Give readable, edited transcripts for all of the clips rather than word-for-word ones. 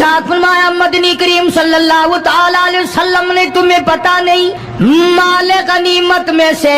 इरशाद फरमाया मदनी करीम सल्लल्लाहु ताला अलैहि वसल्लम ने तुम्हें पता नहीं माल गनीमत में से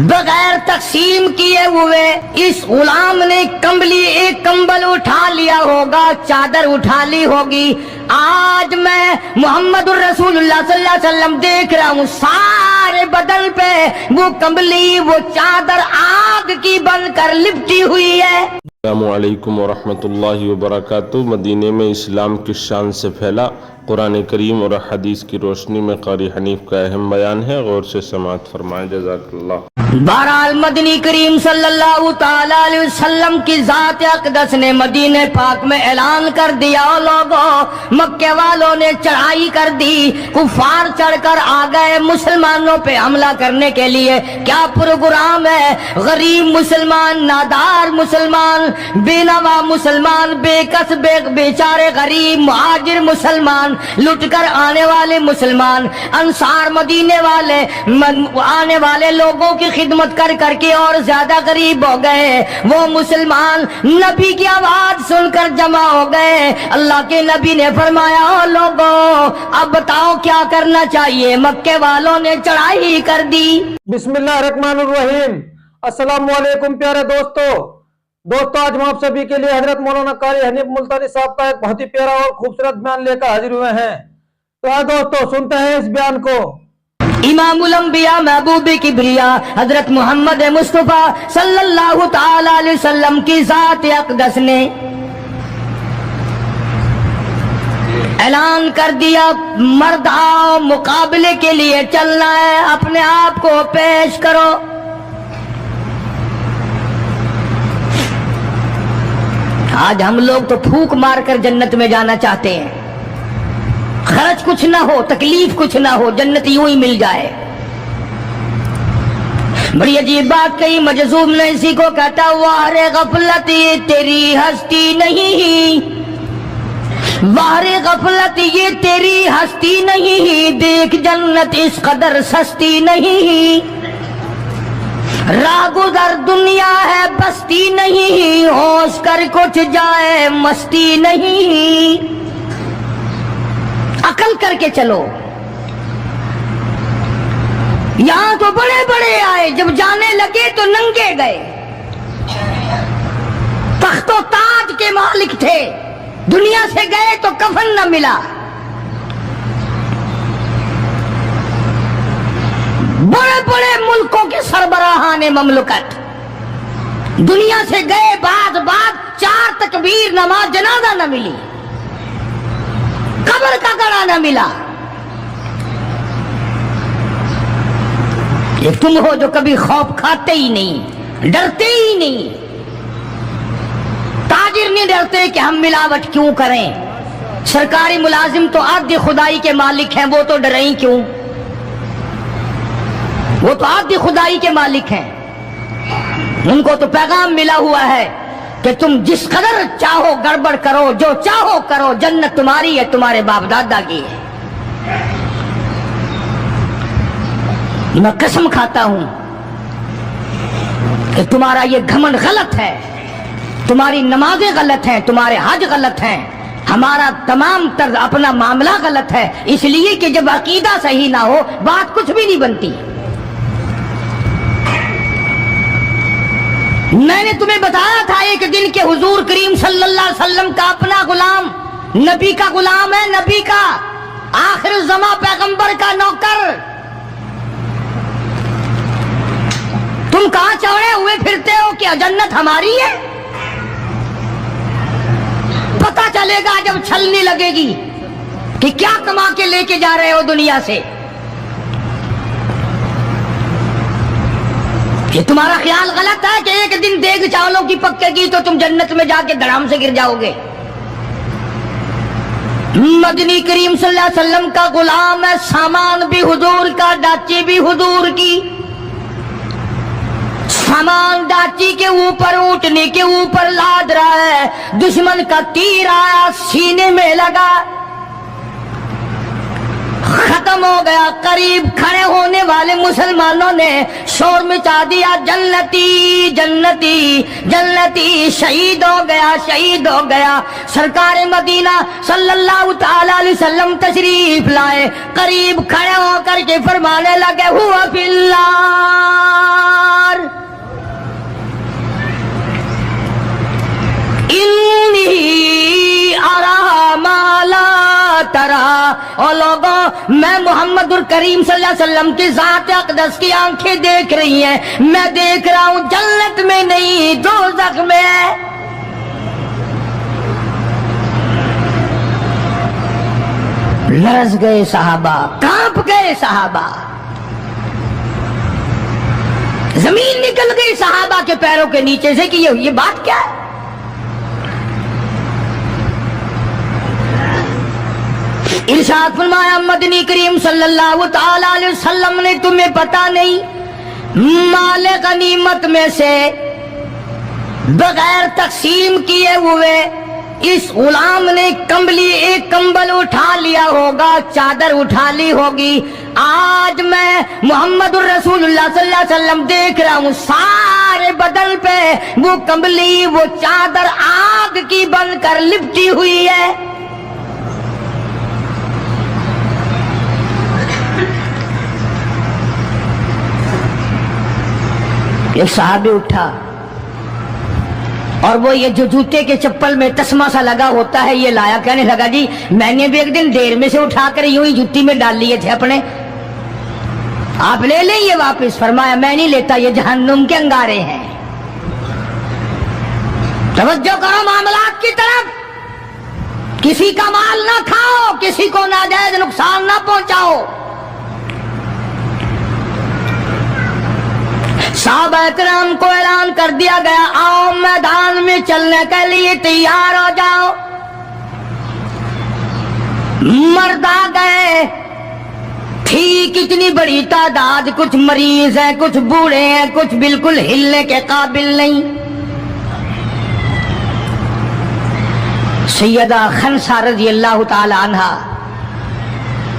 बगैर तकसीम किए हुए इस गुलाम ने एक कंबल उठा लिया होगा, चादर उठा ली होगी। आज मैं मोहम्मद रसूलुल्लाह सल्लल्लाहु अलैहि वसल्लम देख रहा हूँ सारे बदन पे वो कंबली, वो चादर आग की बनकर लिपटी हुई है। अस्सलामुअलैकुम वरहमतुल्लाहि वबरकातुहू। मदीने में इस्लाम किस शान से फैला, कुरान करीम और हदीस की रोशनी में कारी हनीफ का अहम बयान है, गौर से समाअत फरमाएं। जज़ाकल्लाह। बहरहाल मदनी करीम सल्लल्लाहु ताला अलैहि वसल्लम की ज़ात अक़दस ने मदीने पाक में ऐलान कर दिया, लोगों मक्के वालों ने चढ़ाई कर दी, कुफार चढ़कर आ गए मुसलमानों पे हमला करने के लिए। क्या प्रोग्राम है? गरीब मुसलमान, नादार मुसलमान, बेनवा मुसलमान, बेकस बेचारे गरीब मुहाजिर मुसलमान, लुटकर आने वाले मुसलमान, अंसार मदीने वाले आने वाले लोगों की खिदमत कर करके और ज्यादा गरीब हो गए। वो मुसलमान नबी की आवाज सुनकर जमा हो गए। अल्लाह के नबी ने फरमाया, ओ लोगों अब बताओ क्या करना चाहिए। मक्के वालों ने चढ़ाई कर दी। बिस्मिल्लाहिर्रहमानिर्रहीम। अस्सलाम वालेकुम प्यारे दोस्तों, आज हम आप सभी के लिए हजरत मौलाना कारी हनीफ मुल्तानी साहब का एक बहुत ही प्यारा और खूबसूरत बयान लेकर हाजिर हुए हैं। तो आज दोस्तों सुनते हैं इस बयान को। इमामुल अंबिया महबूब किबरिया हजरत मोहम्मद मुस्तफा सल्लल्लाहु ताला अलैहि वसल्लम की ज़ात अक़दस ने ऐलान कर दिया, मर्द आओ मुकाबले के लिए चलना है, अपने आप को पेश करो। आज हम लोग तो फूंक मारकर जन्नत में जाना चाहते हैं, खर्च कुछ ना हो, तकलीफ कुछ ना हो, जन्नत यूं ही मिल जाए। बड़ी अजीब बात कही मजज़ूब ने इसी को कहता, वारे गफलत ये तेरी हस्ती नहीं, वारे गफलत ये तेरी हस्ती नहीं, देख जन्नत इस कदर सस्ती नहीं, रागुदर दुनिया है बस्ती नहीं, होश कर कुछ जाए मस्ती नहीं। अकल करके चलो। यहां तो बड़े बड़े आए, जब जाने लगे तो नंगे गए। तख्तो ताज के मालिक थे, दुनिया से गए तो कफन न मिला। बड़े बड़े मुल्कों के सरबराहाने ममलकत दुनिया से गए, बाद 4 तकबीर नमाज जनाजा न मिली, कब्र का गड़ा न मिला। ये तुम हो जो कभी खौफ खाते ही नहीं, डरते ही नहीं। ताजिर नहीं डरते कि हम मिलावट क्यों करें। सरकारी मुलाजिम तो आद्य खुदाई के मालिक हैं, वो तो डरे ही क्यों, वो तो आद्य खुदाई के मालिक हैं। उनको तो पैगाम मिला हुआ है कि तुम जिस कदर चाहो गड़बड़ करो, जो चाहो करो, जन्नत तुम्हारी है, तुम्हारे बाप दादा की है। मैं कसम खाता हूं कि तुम्हारा ये घमंड गलत है, तुम्हारी नमाजें गलत हैं, तुम्हारे हज गलत हैं, हमारा तमाम तर्ज अपना मामला गलत है। इसलिए कि जब अकीदा सही ना हो बात कुछ भी नहीं बनती। मैंने तुम्हें बताया था एक दिन के हुजूर करीम सल्लल्लाहु अलैहि वसल्लम का अपना गुलाम, नबी का गुलाम है, नबी का आखिर ज़मा पैगंबर का नौकर। तुम कहां चढ़े हुए फिरते हो? क्या जन्नत हमारी है? पता चलेगा जब छलनी लगेगी कि क्या कमा के लेके जा रहे हो दुनिया से। ये तुम्हारा ख्याल गलत है कि एक दिन देग चावलों की पक्केगी तो तुम जन्नत में जाके धड़ाम से गिर जाओगे। मदनी करीम सल्लल्लाहु अलैहि वसल्लम का गुलाम है, सामान भी हुजूर का, डाची भी हुजूर की। सामान डाची के ऊपर, ऊँटनी के ऊपर लाद रहा है, दुश्मन का तीर आया, सीने में लगा, खत्म हो गया। करीब खड़े होने वाले मुसलमानों ने शोर मचा दिया, जन्नती जन्नती जन्नती, शहीद हो गया शहीद हो गया। सरकार मदीना सल्लल्लाहु ताला अलैहि वसल्लम तशरीफ लाए, करीब खड़े होकर के फरमाने लगे, हुआ फिल्लार इन्नी अरा माला तरा। और लोगों, मैं मुहम्मदुर करीम सल्लल्लाहु अलैहि वसल्लम की ज़ात अक़दस की आंखें देख रही हैं, मैं देख रहा हूं जन्नत में नहीं दोज़ख में है। लरज़ गए सहाबा, कांप गए सहाबा, जमीन निकल गई सहाबा के पैरों के नीचे से कि ये बात क्या है। इरशाद फरमाया मदनी करीम सल्लल्लाहु ताला अलैहि वसल्लम ने, तुम्हें पता नहीं माले गनीमत में से बगैर तकसीम किए हुए इस गुलाम ने एक कंबल उठा लिया होगा, चादर उठा ली होगी। आज मैं मुहम्मदुर रसूलुल्लाह सल्लल्लाहु अलैहि वसल्लम देख रहा हूं, सारे बदन पे वो कंबली, वो चादर आग की बनकर लिपटी हुई है। एक साहबी उठा और वो ये जो जूते के चप्पल में तस्मा सा लगा होता है ये लाया, कहने लगा जी मैंने भी एक दिन देर में से उठाकर यूं ही जूती में डाल लिए थे अपने, आप ले लें ये वापस। फरमाया मैं नहीं लेता, ये जहन्नुम के अंगारे हैं। तवज्जो करो मामलात की तरफ, किसी का माल ना खाओ, किसी को नाजायज नुकसान ना पहुंचाओ। साहबा इकराम को ऐलान कर दिया गया, आओ मैदान में चलने के लिए तैयार हो जाओ। मर्द आ गए, थी कितनी बड़ी तादाद, कुछ मरीज हैं, कुछ बूढ़े हैं, कुछ बिल्कुल हिलने के काबिल नहीं। सैयदा खनसा रज़ी अल्लाह ताला अन्हा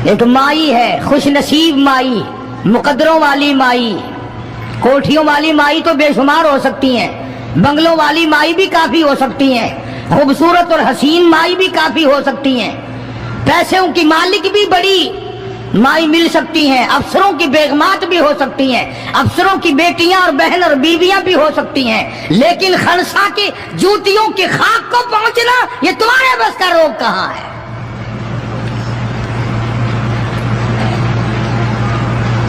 एक माई है, खुश नसीब माई, मुकद्दरों वाली माई। कोठियों वाली माई तो बेशुमार हो सकती हैं, बंगलों वाली माई भी काफी हो सकती हैं, खूबसूरत और हसीन माई भी काफी हो सकती हैं, पैसों की मालिक भी बड़ी माई मिल सकती हैं, अफसरों की बेगमात भी हो सकती हैं, अफसरों की बेटियां और बहन और बीवियां भी हो सकती हैं। लेकिन खनसा की जूतियों की खाक को पहुंचना, ये तुम्हारे बस का रोग कहां है।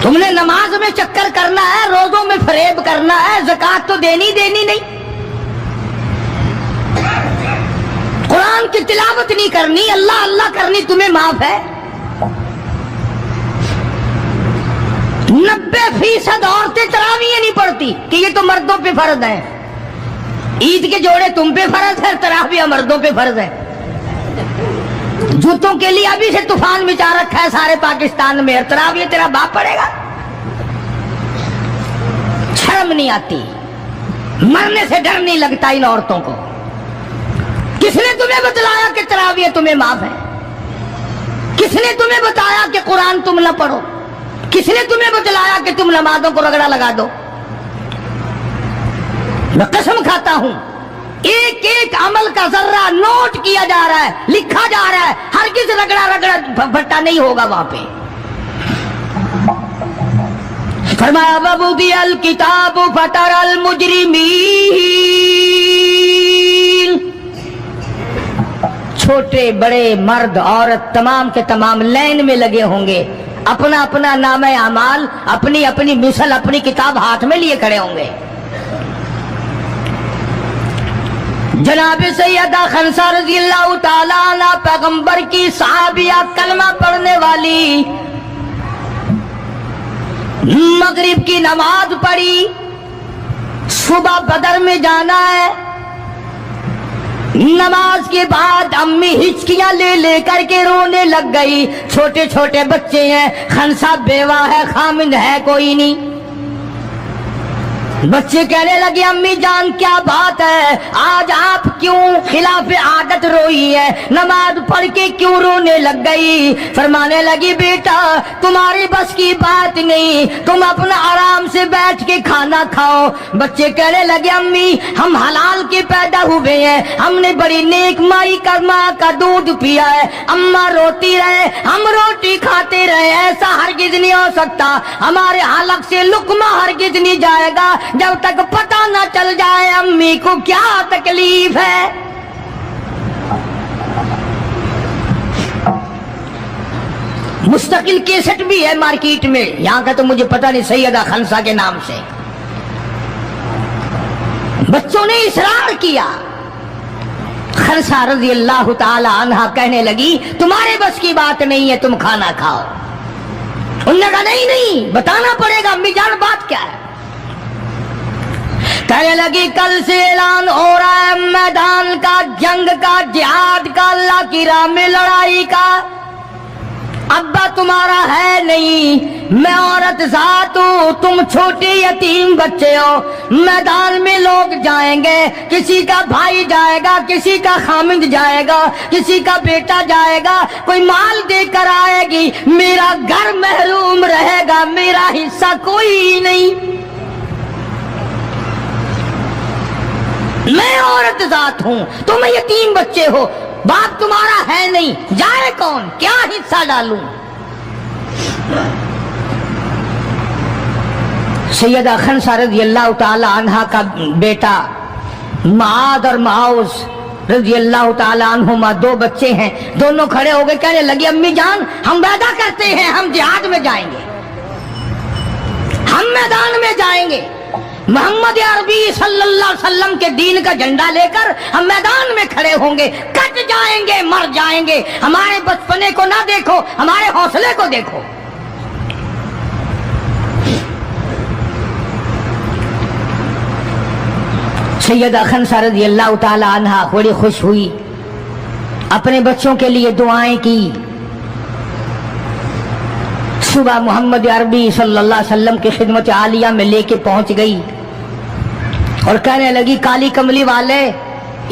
तुमने नमाज में चक्कर करना है, रोजों में फरेब करना है, ज़कात तो देनी नहीं, कुरान की तिलावत नहीं करनी, अल्लाह अल्लाह करनी तुम्हें माफ है। 90% औरतें तरावीह नहीं पढ़ती कि ये तो मर्दों पे फर्ज है। ईद के जोड़े तुम पे फर्ज है, तरावीह मर्दों पे फर्ज है। जूतों के लिए अभी से तूफान मचा रखा है सारे पाकिस्तान में, तरावीह तेरा बाप पड़ेगा। शर्म नहीं आती, मरने से डर नहीं लगता इन औरतों को। किसने तुम्हें बतलाया कि तरावीह तुम्हें माफ है? किसने तुम्हें बताया कि कुरान तुम न पढ़ो? किसने तुम्हें बतलाया कि तुम नमाजों को रगड़ा लगा दो? मैं कसम खाता हूं, एक एक अमल का जर्रा नोट किया जा रहा है, लिखा जा रहा है, हर किस रगड़ा भट्टा नहीं होगा वहां पे। फरमाया वबुदियल किताब फतरल मुजरिमीन, छोटे बड़े मर्द औरत तमाम के तमाम लाइन में लगे होंगे, अपना अपना नामे अमाल, अपनी अपनी मिसल, अपनी किताब हाथ में लिए खड़े होंगे। जनाब सैयदा खनसा रज़ियल्लाहु ताला अन्हा पैगंबर की सहाबिया, कलमा पढ़ने वाली, मगरिब की नमाज पढ़ी, सुबह बदर में जाना है। नमाज के बाद अम्मी हिचकियां ले लेकर के रोने लग गई। छोटे छोटे बच्चे हैं, खनसा बेवा है, खामिद है कोई नहीं। बच्चे कहने लगे अम्मी जान क्या बात है, आज आप क्यों खिलाफ आदत रोई है, नमाज पढ़ के क्यों रोने लग गई। फरमाने लगी बेटा तुम्हारी बस की बात नहीं, तुम अपना आराम से बैठ के खाना खाओ। बच्चे कहने लगे अम्मी हम हलाल के पैदा हुए हैं, हमने बड़ी नेक माई का माँ का दूध पिया है, अम्मा रोती रहे हम रोटी खाते रहे, ऐसा हरगिज नहीं हो सकता, हमारे हलक से लुकमा हरगिज नहीं जाएगा जब तक पता न चल जाए अम्मी को क्या तकलीफ है। मुस्तकिल केसेट भी है मार्केट में, यहां का तो मुझे पता नहीं, सैयदा खनसा के नाम से। बच्चों ने इसरार किया। खनसा रजी अल्लाह ताला अन्हा कहने लगी तुम्हारे बस की बात नहीं है, तुम खाना खाओ। उन्होंने कहा नहीं नहीं बताना पड़ेगा अम्मी जान बात क्या है। कहने लगी कल से ऐलान हो रहा है मैदान का, जंग का, जिहाद का, अल्लाह की राह में लड़ाई का। अब्बा तुम्हारा है नहीं, मैं औरत जात हूं, तुम छोटे यतीम बच्चे हो, मैदान में लोग जाएंगे, किसी का भाई जाएगा, किसी का खामिद जाएगा, किसी का बेटा जाएगा, कोई माल देकर आएगी, मेरा घर महरूम रहेगा, मेरा हिस्सा कोई नहीं। मैं औरत जात हूं, तुम यतीम बच्चे हो, बाप तुम्हारा है नहीं, जाए कौन, क्या हिस्सा डालूं। सैयदा खनसा रज़ी अल्लाह ताला अन्हा का बेटा माद और माउस रज़ी अल्लाह ताला अन्हुमा दो बच्चे हैं, दोनों खड़े हो गए, कहने लगे अम्मी जान हम वादा करते हैं हम जिहाद में जाएंगे, हम मैदान में जाएंगे, मोहम्मद अरबी सल्लल्लाहु अलैहि वसल्लम के दीन का झंडा लेकर हम मैदान में खड़े होंगे, कट जाएंगे, मर जाएंगे, हमारे बचपने को ना देखो, हमारे हौसले को देखो। सैयदा खनसा रज़ी अल्लाह ताला अन्हा बड़ी खुश हुई, अपने बच्चों के लिए दुआएं की। सुबह मोहम्मद अरबी सल्लल्लाहु अलैहि वसल्लम की खिदमत आलिया में लेके पहुंच गई और कहने लगी काली कमली वाले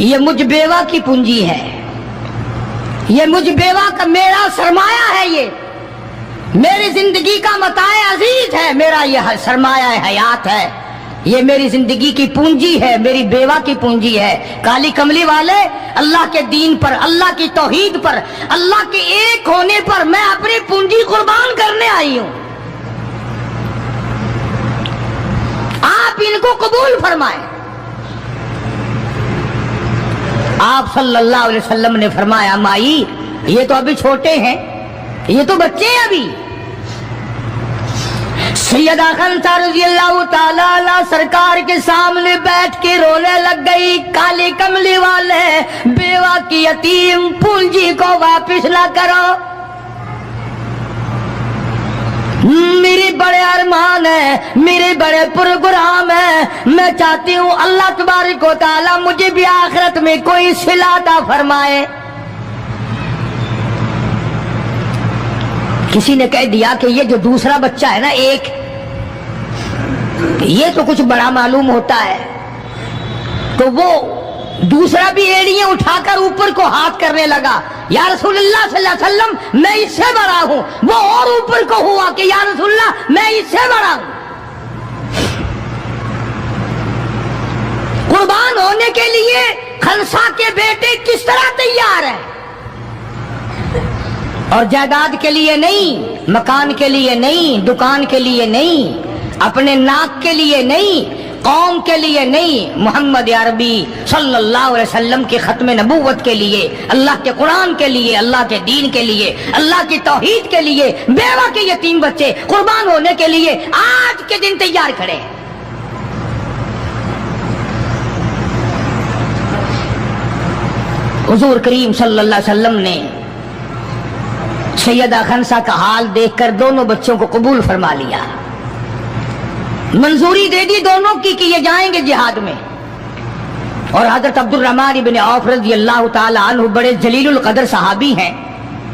ये मुझ बेवा की पूंजी है, ये मुझ बेवा का मेरा सरमाया है, ये मेरी जिंदगी का मताए अजीज है, मेरा ये सरमाया हयात है, ये मेरी जिंदगी की पूंजी है, मेरी बेवा की पूंजी है। काली कमली वाले अल्लाह के दीन पर, अल्लाह की तौहीद पर, अल्लाह के एक होने पर मैं अपनी पूंजी कुर्बान करने आई हूं, आप इनको कबूल फरमाएं। आप सल्लल्लाहु अलैहि वसल्लम ने फरमाया माई ये तो अभी छोटे हैं, ये तो बच्चे हैं अभी। सैयदा खनसा रज़ी अल्लाह ताला अन्हा सरकार के सामने बैठ के रोने लग गई, काली कमली वाले बेवा की यतीम पूंजी को वापस ना करो, मेरे बड़े अरमान है, मेरे बड़े प्रोग्राम है, मैं चाहती हूँ अल्लाह तबारक व तआला मुझे भी आखिरत में कोई सिला अता फरमाए। किसी ने कह दिया कि ये जो दूसरा बच्चा है ना एक, ये तो कुछ बड़ा मालूम होता है, तो वो दूसरा भी एड़ियां उठाकर ऊपर को हाथ करने लगा, या रसूलुल्लाह सल्लल्लाहु अलैहि वसल्लम मैं इससे बड़ा हूं, वो और ऊपर को हुआ कि या रसूलुल्लाह मैं इससे बड़ा हूं। कुर्बान होने के लिए खनसा के बेटे किस तरह तैयार है, और जायदाद के लिए नहीं, मकान के लिए नहीं, दुकान के लिए नहीं, अपने नाक के लिए नहीं, कौम के लिए नहीं, मोहम्मद अरबी सल्लल्लाहु अलैहि वसल्लम के खत्म नबूवत के लिए, अल्लाह के कुरान के लिए, अल्लाह के दीन के लिए, अल्लाह की तौहीद के लिए, बेवा के यतीम बच्चे कुर्बान होने के लिए आज के दिन तैयार खड़े। हुजूर करीम सल्लल्लाहु अलैहि वसल्लम ने सैयदा खनसा का हाल देखकर दोनों बच्चों को कबूल फरमा लिया, मंजूरी दे दी दोनों की कि ये जाएंगे जिहाद में। और हजरत अब्दुर्रहमान इब्न औफ रज़ी अल्लाह ताला अन्हु बड़े जलीलुल कदर सहाबी हैं,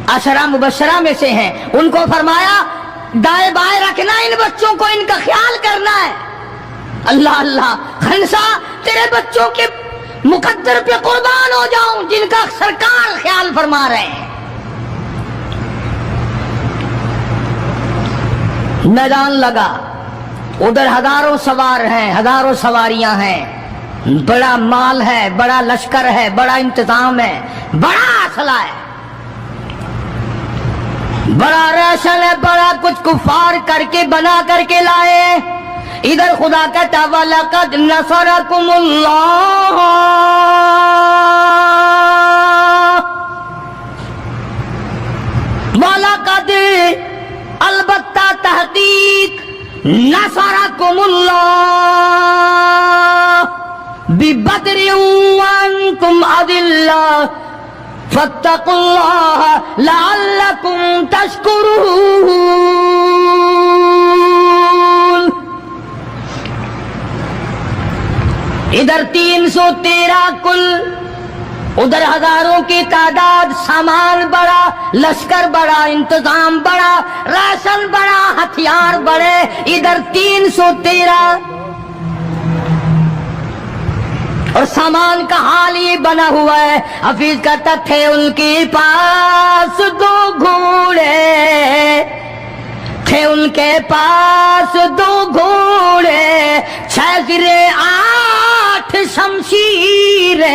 अशरा मुबशरा में से हैं, उनको फरमाया दाएं बाएं रखना इन बच्चों को, इनका ख्याल करना है, اللہ اللہ خنسا تیرے بچوں کے مقدر پہ قربان ہو جاؤں جن کا سرکار خیال فرما رہے ہیں. میدان لگا, ادھر ہزاروں سوار ہیں, ہزاروں سواریاں ہیں, بڑا مال ہے, بڑا لشکر ہے, بڑا انتظام ہے, بڑا اسلحہ ہے, بڑا ریشن ہے, بڑا کچھ کفار کر کے بنا کر کے لائے. ادھر خدا کہتا وَلَقَدْ نَصَرَكُمُ اللَّهُ وَلَقَدْ البتہ تحقیق نصرکم اللہ ببدر وانتم اذلہ فاتقوا اللہ لعلکم تشکرون. ادھر 313 کل, ادھر ہزاروں کی تعداد, سامان بڑا, لشکر بڑا, انتظام بڑا, راشن بڑا, ہتھیار بڑے. ادھر 313 اور سامان کا حال یہ بنا ہوا ہے. حفیظ کہتا تھے ان کے پاس 2 گھوڑے, تھے ان کے پاس 2 گھوڑے, 6 زرے 8 شمشیریں,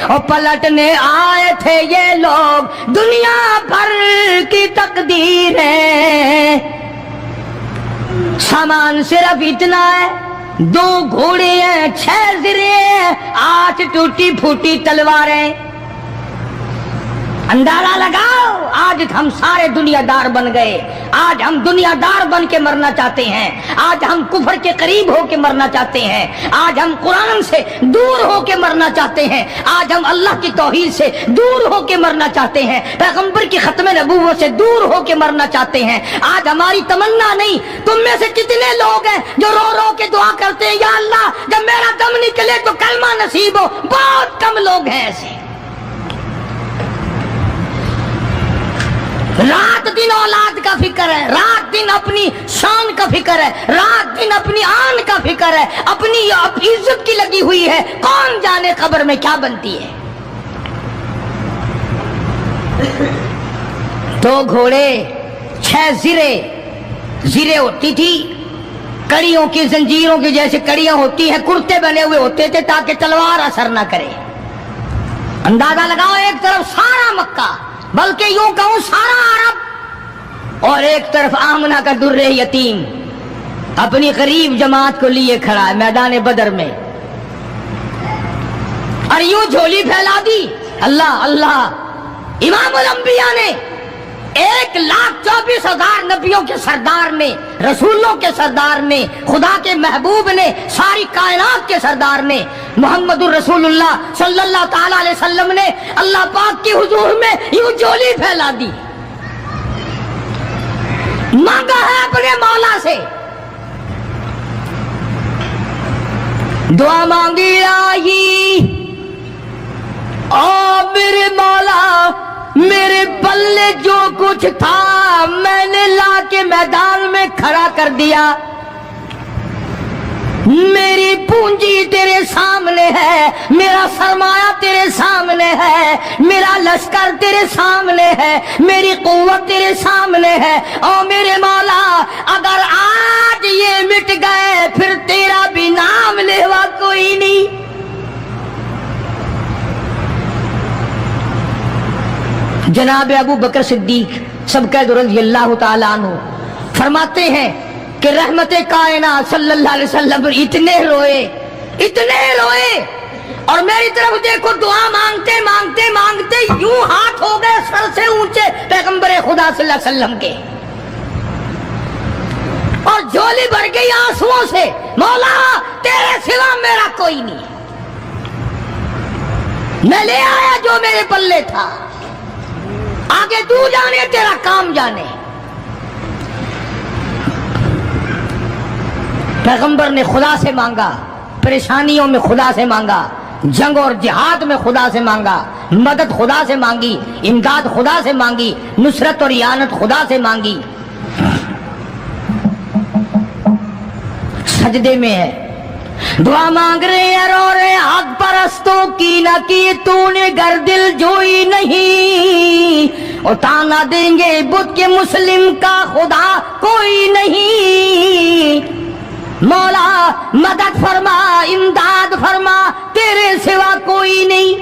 اور پلٹنے آئے تھے یہ لوگ دنیا بھر کی تقدیریں. سامان صرف اتنا ہے, 2 گھوڑے ہیں, 6 زرے ہیں, 8 ٹوٹی پھوٹی تلواریں. اندازہ لگاؤ آج ہم سارے دنیا دار بن گئے. آج ہم دنیا دار بن کے مرنا چاہتے ہیں. آج ہم کفر کے قریب ہو کے مرنا چاہتے ہیں. آج ہم قرآن سے دور ہو کے مرنا چاہتے ہیں. آج ہم اللہ کی توحید سے دور ہو کے مرنا چاہتے ہیں. پیغمبر کی ختم نبوت سے دور ہو کے مرنا چاہتے ہیں. آج ہماری تمنا نہیں. تم میں سے کتنے لوگ ہیں جو رو رو کے دعا کرتے ہیں یا اللہ جب میرا دم نکلے تو کلمہ نصیب ہو؟ بہت کم لوگ ہیں ایسے. رات دن اولاد کا فکر ہے, رات دن اپنی شان کا فکر ہے, رات دن اپنی آن کا فکر ہے, اپنی عزت کی لگی ہوئی ہے. کون جانے قبر میں کیا بنتی ہے. 2 گھوڑے, 6 زرے. زرے ہوتی تھی کڑیوں کی, زنجیروں کی جیسے کڑیاں ہوتی ہیں, کرتے بنے ہوئے ہوتے تھے تاکہ تلوار اثر نہ کرے. اندازہ لگاؤ, ایک طرف سارا مکہ, بلکہ یوں کہوں سارا عرب, اور ایک طرف آمنہ کا در یتیم اپنی غریب جماعت کو لیے کھڑا ہے میدان بدر میں, اور یوں جھولی پھیلا دی. اللہ اللہ, امام الانبیاء نے 1,24,000 نبیوں کے سردار نے, رسولوں کے سردار نے, خدا کے محبوب نے, ساری کائنات کے سردار نے, محمد الرسول اللہ صلی اللہ تعالی علیہ وسلم نے اللہ پاک کی حضور میں یوں جھولی پھیلا دی. مانگا ہے اپنے مولا سے, دعا مانگی آئی, او میرے مولا میرے پلے جو کچھ تھا میں نے لا کے میدان میں کھڑا کر دیا. میری پونجی تیرے سامنے ہے, میرا سرمایہ تیرے سامنے ہے, میرا لشکر تیرے سامنے ہے, میری قوت تیرے سامنے ہے. او میرے مولا اگر آج یہ مٹ گئے پھر تیرا بھی نام لیوا کوئی نہیں. جناب ابو بکر صدیق سبقت رضی اللہ تعالیٰ عنہ فرماتے ہیں کہ رحمت کائنات صلی اللہ علیہ وسلم اتنے روئے اور میری طرف دیکھو دعا مانگتے مانگتے مانگتے یوں ہاتھ ہو گئے سر سے اونچے پیغمبر خدا صلی اللہ علیہ وسلم کے, اور جھولی بھر گئی آنسوؤں سے. مولا تیرے سوا میرا کوئی نہیں, میں لے آیا جو میرے پلے تھا, آگے تو جانے تیرا کام جانے. پیغمبر نے خدا سے مانگا, پریشانیوں میں خدا سے مانگا, جنگ اور جہاد میں خدا سے مانگا, مدد خدا سے مانگی, امداد خدا سے مانگی, نصرت اور اعانت خدا سے مانگی. सजदे में है, दुआ मांग रहे हैं, रो रहे हैं, हक परस्तों की न की तूने घर दिल जोई नहीं, और ताना देंगे बुत के मुस्लिम का खुदा कोई नहीं। मौला मदद फरमा, इमदाद फरमा, तेरे सिवा कोई नहीं।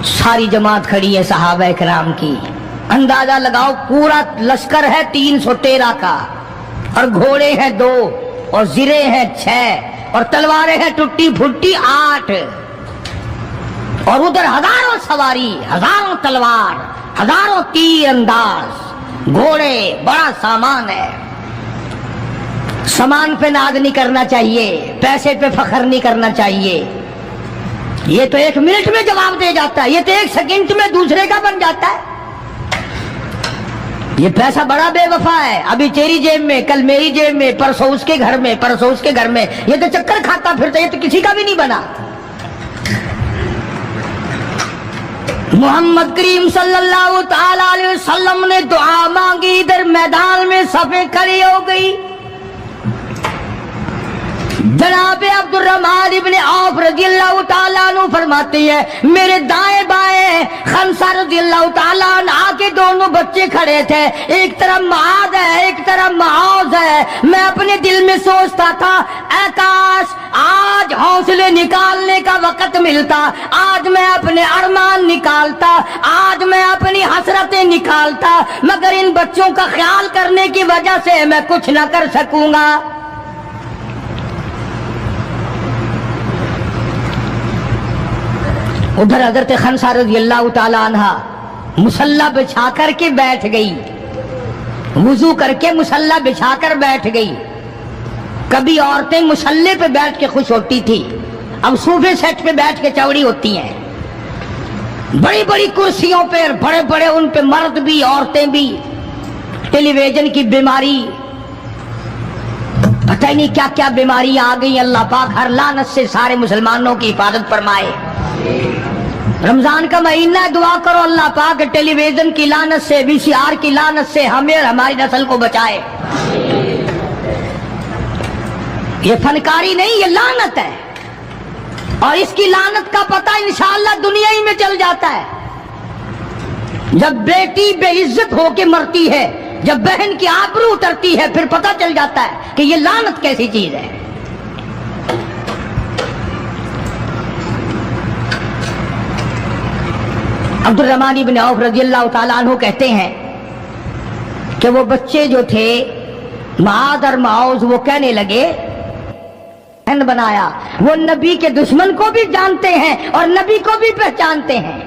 सारी जमात खड़ी है सहाबा इकराम की, अंदाजा लगाओ पूरा लश्कर है 313 का, और घोड़े हैं 2 और जिरे हैं 6 और तलवारें हैं टुट्टी फुट्टी 8, और उधर हजारों सवारी, हजारों तलवार, हजारों तीर अंदाज, घोड़े, बड़ा सामान है। सामान पे नाज नहीं करना चाहिए, पैसे पे फख्र नहीं करना चाहिए। ये तो 1 मिनट में जवाब दे जाता है, ये तो 1 सेकंड में दूसरे का बन जाता है। ये पैसा बड़ा बेवफा है, अभी तेरी जेब में, कल मेरी जेब में, परसों उसके घर में, परसों उसके घर में, ये तो चक्कर खाता फिरता, ये तो किसी का भी नहीं बना। मोहम्मद करीम सल्लल्लाहु ताला अलैहि वसल्लम ने दुआ मांगी, इधर मैदान में सफे खड़ी हो गई। जनाब अब्दुर्रहमान इब्ने औफ रज़ियल्लाहु ताला अन्हु फरमाते हैं, मेरे दाएं बाएं खमसा रज़ियल्लाहु ताला अन्हा के दोनों बच्चे खड़े थे, एक तरफ मुआद है, एक तरफ मुआज है। मैं अपने दिल में सोचता था, ऐ काश आज हौसले निकालने का वक्त मिलता, आज मैं अपने अरमान निकालता, आज मैं अपनी हसरतें निकालता, मगर इन बच्चों का ख्याल करने की वजह से मैं कुछ न कर सकूंगा। उधर हजरत खनसा रज़ियल्लाहु ताला अन्हा मुसल्ला बिछा करके बैठ गई, वुजू करके मुसल्ला बिछा कर बैठ गई। कभी औरतें मुसल्ले पे बैठ के खुश होती थी, अब सोफे सेट पे बैठ के चौड़ी होती हैं। बड़ी बड़ी कुर्सियों पे, बड़े बड़े उन पे मर्द भी औरतें भी। टेलीविजन की बीमारी, पता ही नहीं क्या क्या बीमारी आ गई। अल्लाह पाक हर लानत से सारे मुसलमानों की हिफाजत फरमाए। रमजान का महीना है, दुआ करो अल्लाह पाक टेलीविजन की लानत से, VCR की लानत से हमें और हमारी नस्ल को बचाए। ये फनकारी नहीं, ये लानत है, और इसकी लानत का पता इंशाअल्लाह दुनिया ही में चल जाता है। जब बेटी बेइज्जत होके मरती है, जब बहन की आबरू उतरती है, फिर पता चल जाता है कि ये लानत कैसी चीज है। अब्दुर्रहमान इब्ने औफ रज़ियल्लाहु ताला अन्हु कहते हैं कि वो बच्चे जो थे मुआद और मुआज, वो कहने लगे बनाया, वो नबी के दुश्मन को भी जानते हैं और नबी को भी पहचानते हैं।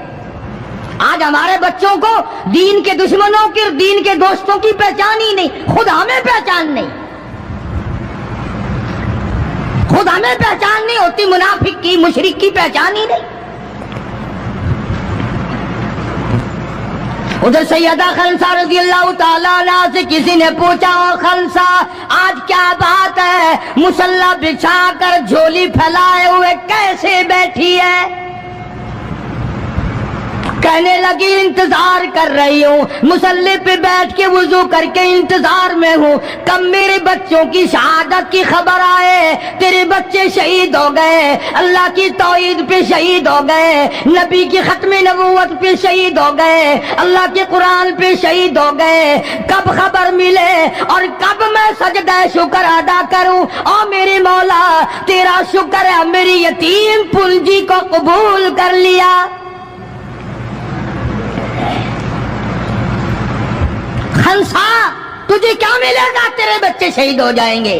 आज हमारे बच्चों को दीन के दुश्मनों की, दीन के दोस्तों की पहचान ही नहीं, खुद हमें पहचान नहीं, खुद हमें पहचान नहीं होती, मुनाफिक की, मुशरिक की पहचान ही नहीं। उधर सैयदा खनसा रज़ियल्लाहु ताला अन्हा से किसी ने पूछा, और खनसा आज क्या बात है, मुसल्ला बिछा कर झोली फैलाए हुए कैसे बैठी है? कहने लगी इंतजार कर रही हूँ, मुसल्ले पे बैठ के वुजू करके इंतजार में हूँ, कब मेरे बच्चों की शहादत की खबर आए। तेरे बच्चे शहीद हो गए, अल्लाह की तौहीद पे शहीद हो गए, नबी की खत्म नबूवत पे शहीद हो गए, अल्लाह के कुरान पे शहीद हो गए। कब खबर मिले और कब मैं सजदा शुक्र अदा करूँ। और मेरे मौला तेरा शुक्र है, मेरी यतीम पूंजी को कबूल कर लिया। खनसा तुझे क्या मिलेगा, तेरे बच्चे शहीद हो जाएंगे।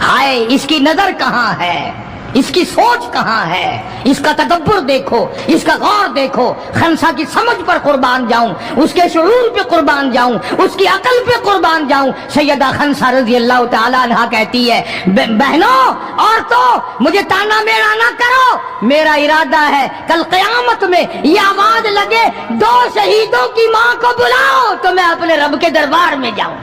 हाय इसकी नजर कहाँ है, इसकी सोच कहाँ है, इसका तदब्बुर देखो, इसका गौर देखो। खनसा की समझ पर कुर्बान जाऊं, उसके शुऊर पे कुर्बान जाऊं, उसकी अकल पे कुर्बान जाऊं। सैयदा खनसा रज़ियल्लाहु ताला अन्हा कहती है, बहनों औरतों मुझे ताना मेरा ना करो, मेरा इरादा है कल क़यामत में ये आवाज लगे, 2 शहीदों की माँ को बुलाओ, तो मैं अपने रब के दरबार में जाऊं।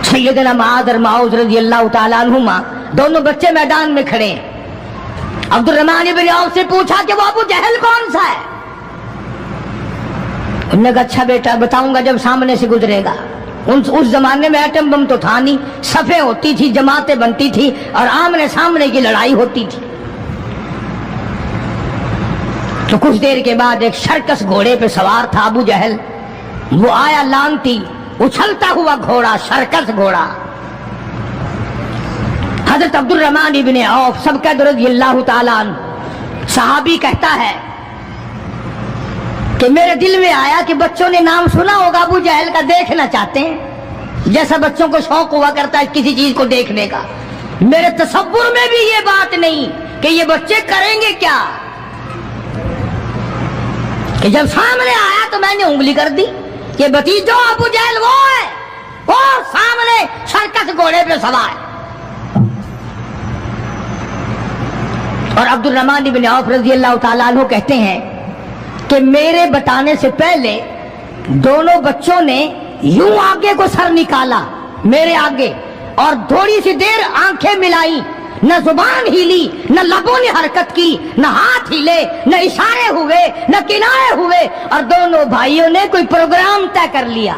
सैयदना मुआद और मुआज रज़ियल्लाहु ताला अन्हुमा दोनों बच्चे मैदान में खड़े हैं। अब्दुर्रहमान इब्न औफ से पूछा कि वो अबू जहल कौन सा है? उन्होंने कहा अच्छा बेटा बताऊंगा जब सामने से गुजरेगा। उस जमाने में एटम बम तो था नहीं, सफे होती थी, जमातें बनती थी और आमने सामने की लड़ाई होती थी। तो कुछ देर के बाद एक सर्कस घोड़े पे सवार था अबू जहल। वो आया लानती, उछलता हुआ घोड़ा, सर्कस घोड़ा। हजरत अब्दुर्रहमान इब्न औफ सबका रज़ियल्लाहु ताला अन्हु सहाबी कहता है कि मेरे दिल में आया कि बच्चों ने नाम सुना होगा अबू जहल का, देखना चाहते हैं, जैसा बच्चों को शौक हुआ करता है किसी चीज को देखने का। मेरे तसव्वुर में भी ये बात नहीं कि ये बच्चे करेंगे क्या, कि जब सामने आया तो मैंने उंगली कर दी कि भतीजो अबू जहल वो है, वो सामने सर्कस घोड़े पे सवार। और अब्दुर्रहमान इब्न औफ रज़ियल्लाहु ताला अन्हु कहते हैं कि मेरे बताने से पहले दोनों बच्चों ने यूं आगे को सर निकाला मेरे आगे और थोड़ी सी देर आंखें मिलाई, न जुबान हिली, न लबों ने हरकत की, न हाथ हिले, न इशारे हुए, न किनारे हुए, और दोनों भाइयों ने कोई प्रोग्राम तय कर लिया।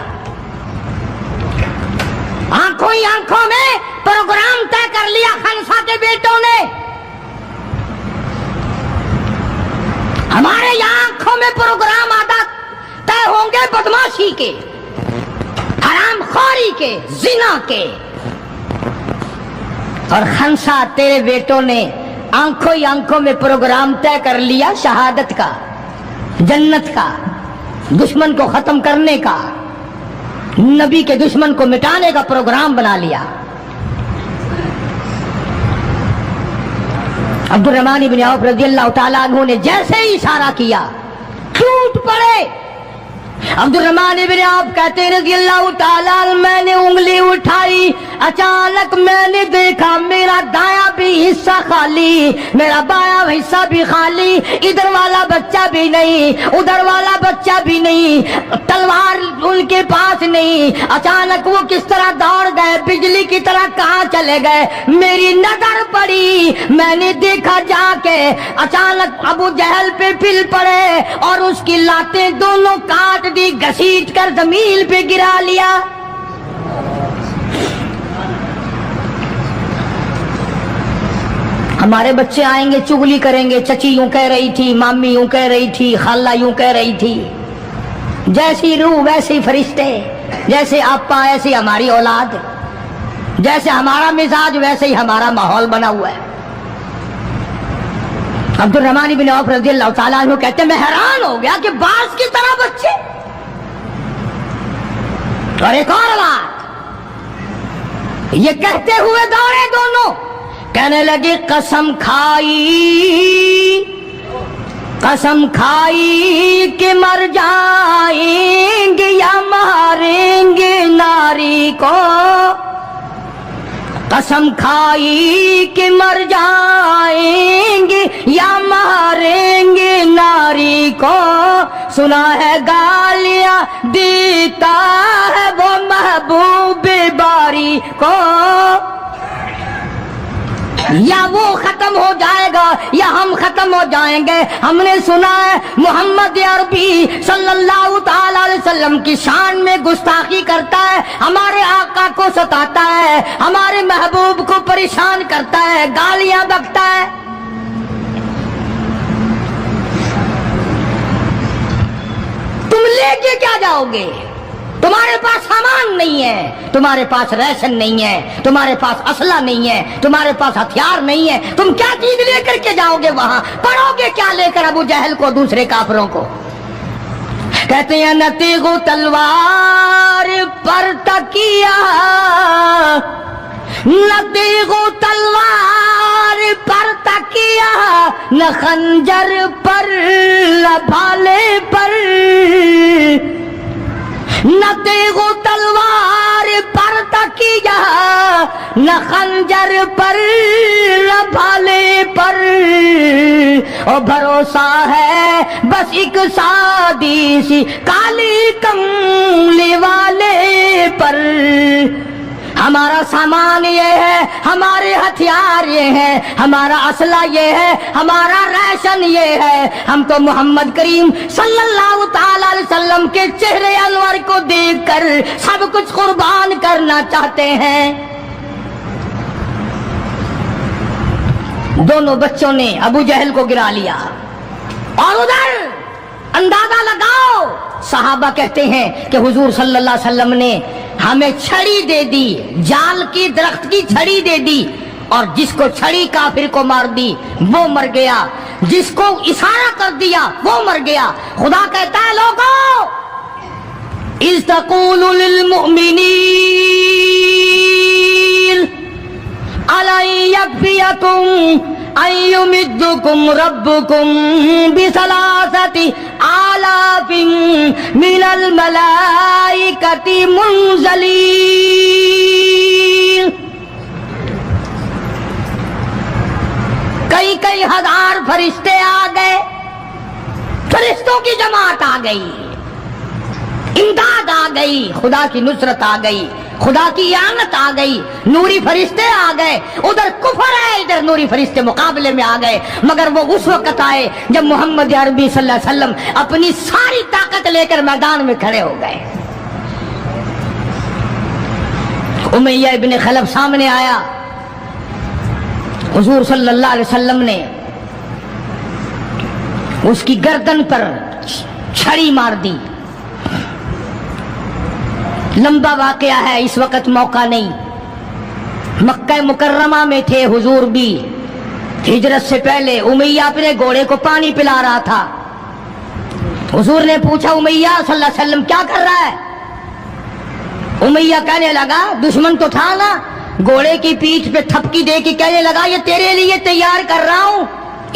आंखों ही आंखों में प्रोग्राम तय कर लिया खनसा के बेटों ने। हमारे यहाँ आंखों में प्रोग्राम आदा तय होंगे बदमाशी के, हरामखोरी के, जिना के। और खनसा तेरे बेटों ने आंखों ही आंखों में प्रोग्राम तय कर लिया शहादत का, जन्नत का, दुश्मन को खत्म करने का, नबी के दुश्मन को मिटाने का प्रोग्राम बना लिया। अब्दुर्रहमान इब्न औफ रज़ियल्लाहु ताला अन्हु ने जैसे ही इशारा किया टूट पड़े। अब्दुर्रहमान इब्न औफ कहते रज़ियल्लाहु ताला अन्हु, मैंने उंगली उठाई, अचानक मैंने देखा मेरा दायां भी हिस्सा खाली, मेरा बायां हिस्सा भी खाली, इधर वाला बच्चा भी नहीं, उधर वाला बच्चा भी नहीं, तलवार उनके पास नहीं। अचानक वो किस तरह दौड़ गए, बिजली की तरह कहाँ चले गए, मेरी नजर पड़ी, मैंने देखा जाके अचानक अबू जहल पे फिल पड़े और उसकी लातें दोनों काट दी, घसीट कर जमीन पे गिरा लिया। हमारे बच्चे आएंगे चुगली करेंगे, चची यूं कह रही थी, मामी यूं कह रही थी, खाला यूं कह रही थी। जैसी रूह वैसे फरिश्ते, जैसे आपा ऐसी हमारी औलाद, जैसे हमारा मिजाज वैसे ही हमारा माहौल बना हुआ है। अब्दुर्रहमान इब्न औफ रज़ियल्लाहु ताला अन्हु कहते मैं हैरान हो गया कि बाज की तरह बच्चे। और एक और बात, ये कहते हुए दौड़े दोनों, कहने लगे कसम खाई कि मर जाएंगे या मारेंगे नारी को, कसम खाई कि मर जाएंगे या मारेंगे नारी को, सुना है गालियां देता है वो महबूब बारी को। या वो खत्म हो जाएगा या हम खत्म हो जाएंगे। हमने सुना है मोहम्मद अरबी सल्लल्लाहु ताला अलैहि वसल्लम की शान में गुस्ताखी करता है, हमारे आका को सताता है, हमारे महबूब को परेशान करता है, गालियां बकता है। तुम लेके क्या जाओगे? तुम्हारे पास सामान नहीं है, तुम्हारे पास राशन नहीं है, तुम्हारे पास असला नहीं है, तुम्हारे पास हथियार नहीं है, तुम क्या चीज लेकर के जाओगे वहां? पढ़ोगे क्या लेकर अबू जहल को, दूसरे काफिरों को? कहते हैं न तेगो तलवार पर तकिया, न तेगो तलवार पर तकिया, न खंजर पर न भाले पर, न तेगो तलवार पर तकिया, न खंजर पर न भाले पर, और भरोसा है बस एक सादी सी काली कमली वाले पर। हमारा सामान ये है, ہمارے ہتھیار یہ ہیں، ہمارا اسلحہ یہ ہے، ہمارا ریشن یہ ہے، ہم تو محمد کریم صلی اللہ تعالی علیہ وسلم کے چہرے انور کو دیکھ کر سب کچھ قربان کرنا چاہتے ہیں۔ دونوں بچوں نے ابو جہل کو گرا لیا، اور ادھر اندازہ لگاؤ، صحابہ کہتے ہیں کہ حضور صلی اللہ علیہ وسلم نے ہمیں چھڑی دے دی، جال کی درخت کی چھڑی دے دی، اور جس کو چھڑی کافر کو مار دی وہ مر گیا، جس کو اشارہ کر دیا وہ مر گیا۔ خدا کہتا ہے لوگوں، اذ تقول للمؤمنین أَلَنْ يَكْفِيَكُمْ أَنْ يُمِدَّكُمْ رَبُّكُمْ بِثَلَاثَةِ آلَافٍ مِنَ الْمَلَائِكَةِ مُنْزَلِينَ۔ کئی ہزار فرشتے آ گئے، فرشتوں کی جماعت آ گئی، امداد آ گئی، خدا کی نصرت آ گئی، خدا کی اعانت آ گئی، نوری فرشتے آ گئے، ادھر کفر ہے، ادھر نوری فرشتے مقابلے میں آ گئے، مگر وہ اس وقت آئے جب محمد عربی صلی اللہ علیہ وسلم اپنی ساری طاقت لے کر میدان میں کھڑے ہو گئے۔ امیہ ابن خلف سامنے آیا، حضور صلی اللہ علیہ وسلم نے اس کی گردن پر چھڑی مار دی۔ لمبا واقعہ ہے، اس وقت موقع نہیں، مکہ مکرمہ میں تھے حضور بھی، ہجرت سے پہلے امیہ اپنے گھوڑے کو پانی پلا رہا تھا۔ حضور نے پوچھا امیہ صلی اللہ علیہ وسلم کیا کر رہا ہے؟ امیہ کہنے لگا دشمن تو تھا نا، گھوڑے کی پیٹھ پہ تھپکی دے کے کہنے لگا یہ تیرے لیے تیار کر رہا ہوں،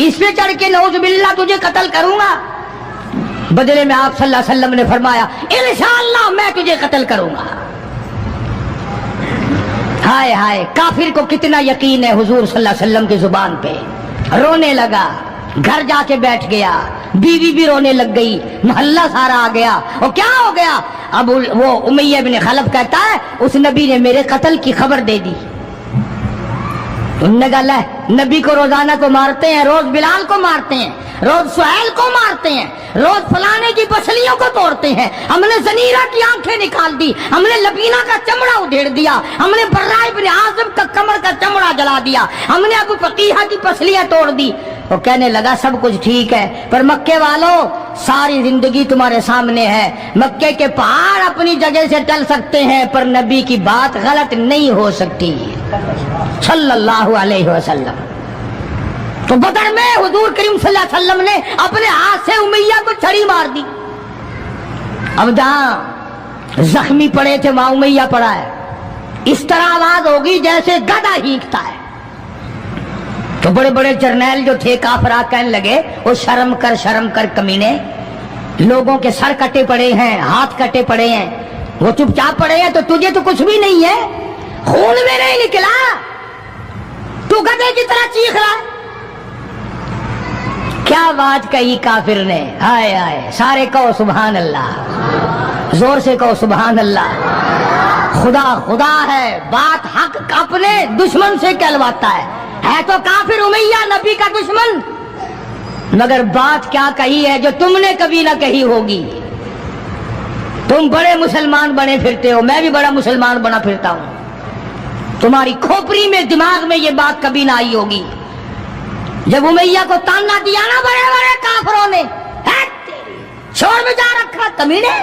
اس پہ چڑھ کے نعوذ باللہ تجھے قتل کروں گا۔ بدلے میں آپ صلی اللہ علیہ وسلم نے فرمایا انشاءاللہ میں تجھے قتل کروں گا۔ ہائے ہائے، کافر کو کتنا یقین ہے حضور صلی اللہ علیہ وسلم کی زبان پہ، رونے لگا، گھر جا کے بیٹھ گیا، بیوی بھی رونے لگ گئی، محلہ سارا آ گیا۔ اور کیا ہو گیا؟ اب وہ امیہ بن خلف کہتا ہے اس نبی نے میرے قتل کی خبر دے دی۔ انہوں نے کہا لے، نبی کو روزانہ کو مارتے ہیں، روز بلال کو مارتے ہیں، روز سہیل کو مارتے ہیں، روز فلانے کی پسلیوں کو توڑتے ہیں، ہم نے زنیرہ کی آنکھیں نکال دی، ہم نے لبینہ کا چمڑا ادھیڑ دیا، ہم نے برہ ابن عازب کا کمر کا چمڑا جلا دیا، ہم نے ابو فقیہ کی پسلیاں توڑ دی۔ وہ کہنے لگا سب کچھ ٹھیک ہے، پر مکے والوں ساری زندگی تمہارے سامنے ہے، مکے کے پہاڑ اپنی جگہ سے ٹل سکتے ہیں پر نبی کی بات غلط نہیں ہو سکتی صلی اللہ علیہ وسلم۔ تو بدر میں حضور کریم صلی اللہ علیہ وسلم نے اپنے ہاتھ سے امیہ کو چھڑی مار دی۔ اب جہاں زخمی پڑے تھے وہاں امیہ پڑا ہے، اس طرح آواز ہوگی جیسے گدھا ہینکتا ہے۔ تو بڑے بڑے جرنیل جو تھے کافرات کہنے لگے وہ شرم کر کمینے، لوگوں کے سر کٹے پڑے ہیں، ہاتھ کٹے پڑے ہیں، وہ چپ چاپ پڑے ہیں، تو تجھے تو کچھ بھی نہیں ہے، خون میں نہیں نکلا، تو گدھے کی طرح چیخ رہا ہے۔ کیا بات کہی کافر نے، ہائے ہائے، سارے کہو سبحان اللہ، زور سے کہو سبحان اللہ۔ خدا خدا ہے، بات حق اپنے دشمن سے کہلواتا ہے تو کافر امیہ نبی کا دشمن، مگر بات کیا کہی ہے جو تم نے کبھی نہ کہی ہوگی۔ تم بڑے مسلمان بنے پھرتے ہو، میں بھی بڑا مسلمان بنا پھرتا ہوں، تمہاری کھوپڑی میں دماغ میں یہ بات کبھی نہ آئی ہوگی۔ جب امیہ کو تانا دیا نا بڑے بڑے کافروں نے، چھوڑ میں جا رکھا کمینے،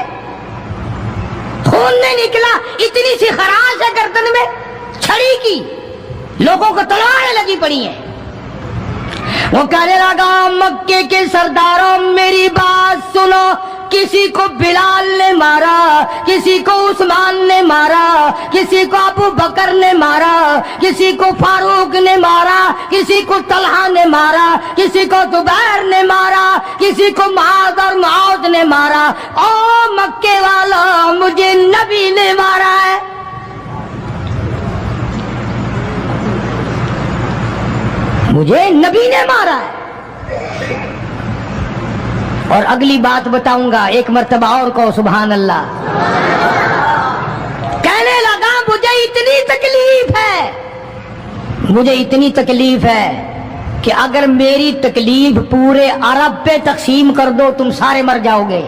خون نہیں نکلا، اتنی سی خراش ہے گردن میں چھڑی کی، لوگوں کو تلواریں لگی پڑی ہیں۔ وہ کہنے لگا مکے کے سرداروں میری بات سنو، کسی کو بلال نے مارا، کسی کو عثمان نے مارا، کسی کو ابو بکر نے مارا، کسی کو فاروق نے مارا، کسی کو طلحہ نے مارا، کسی کو زبیر نے مارا، کسی کو معاذ اور معاذ نے مارا، او مکے والا مجھے نبی نے مارا ہے۔ مجھے نبی نے مارا ہے۔ اور اگلی بات بتاؤں گا، ایک مرتبہ اور کہو سبحان اللہ۔ کہنے لگا مجھے اتنی تکلیف ہے मुझे इतनी तकलीफ है कि अगर मेरी तकलीफ पूरे अरब पे तकसीम कर दो तुम सारे मर जाओगे।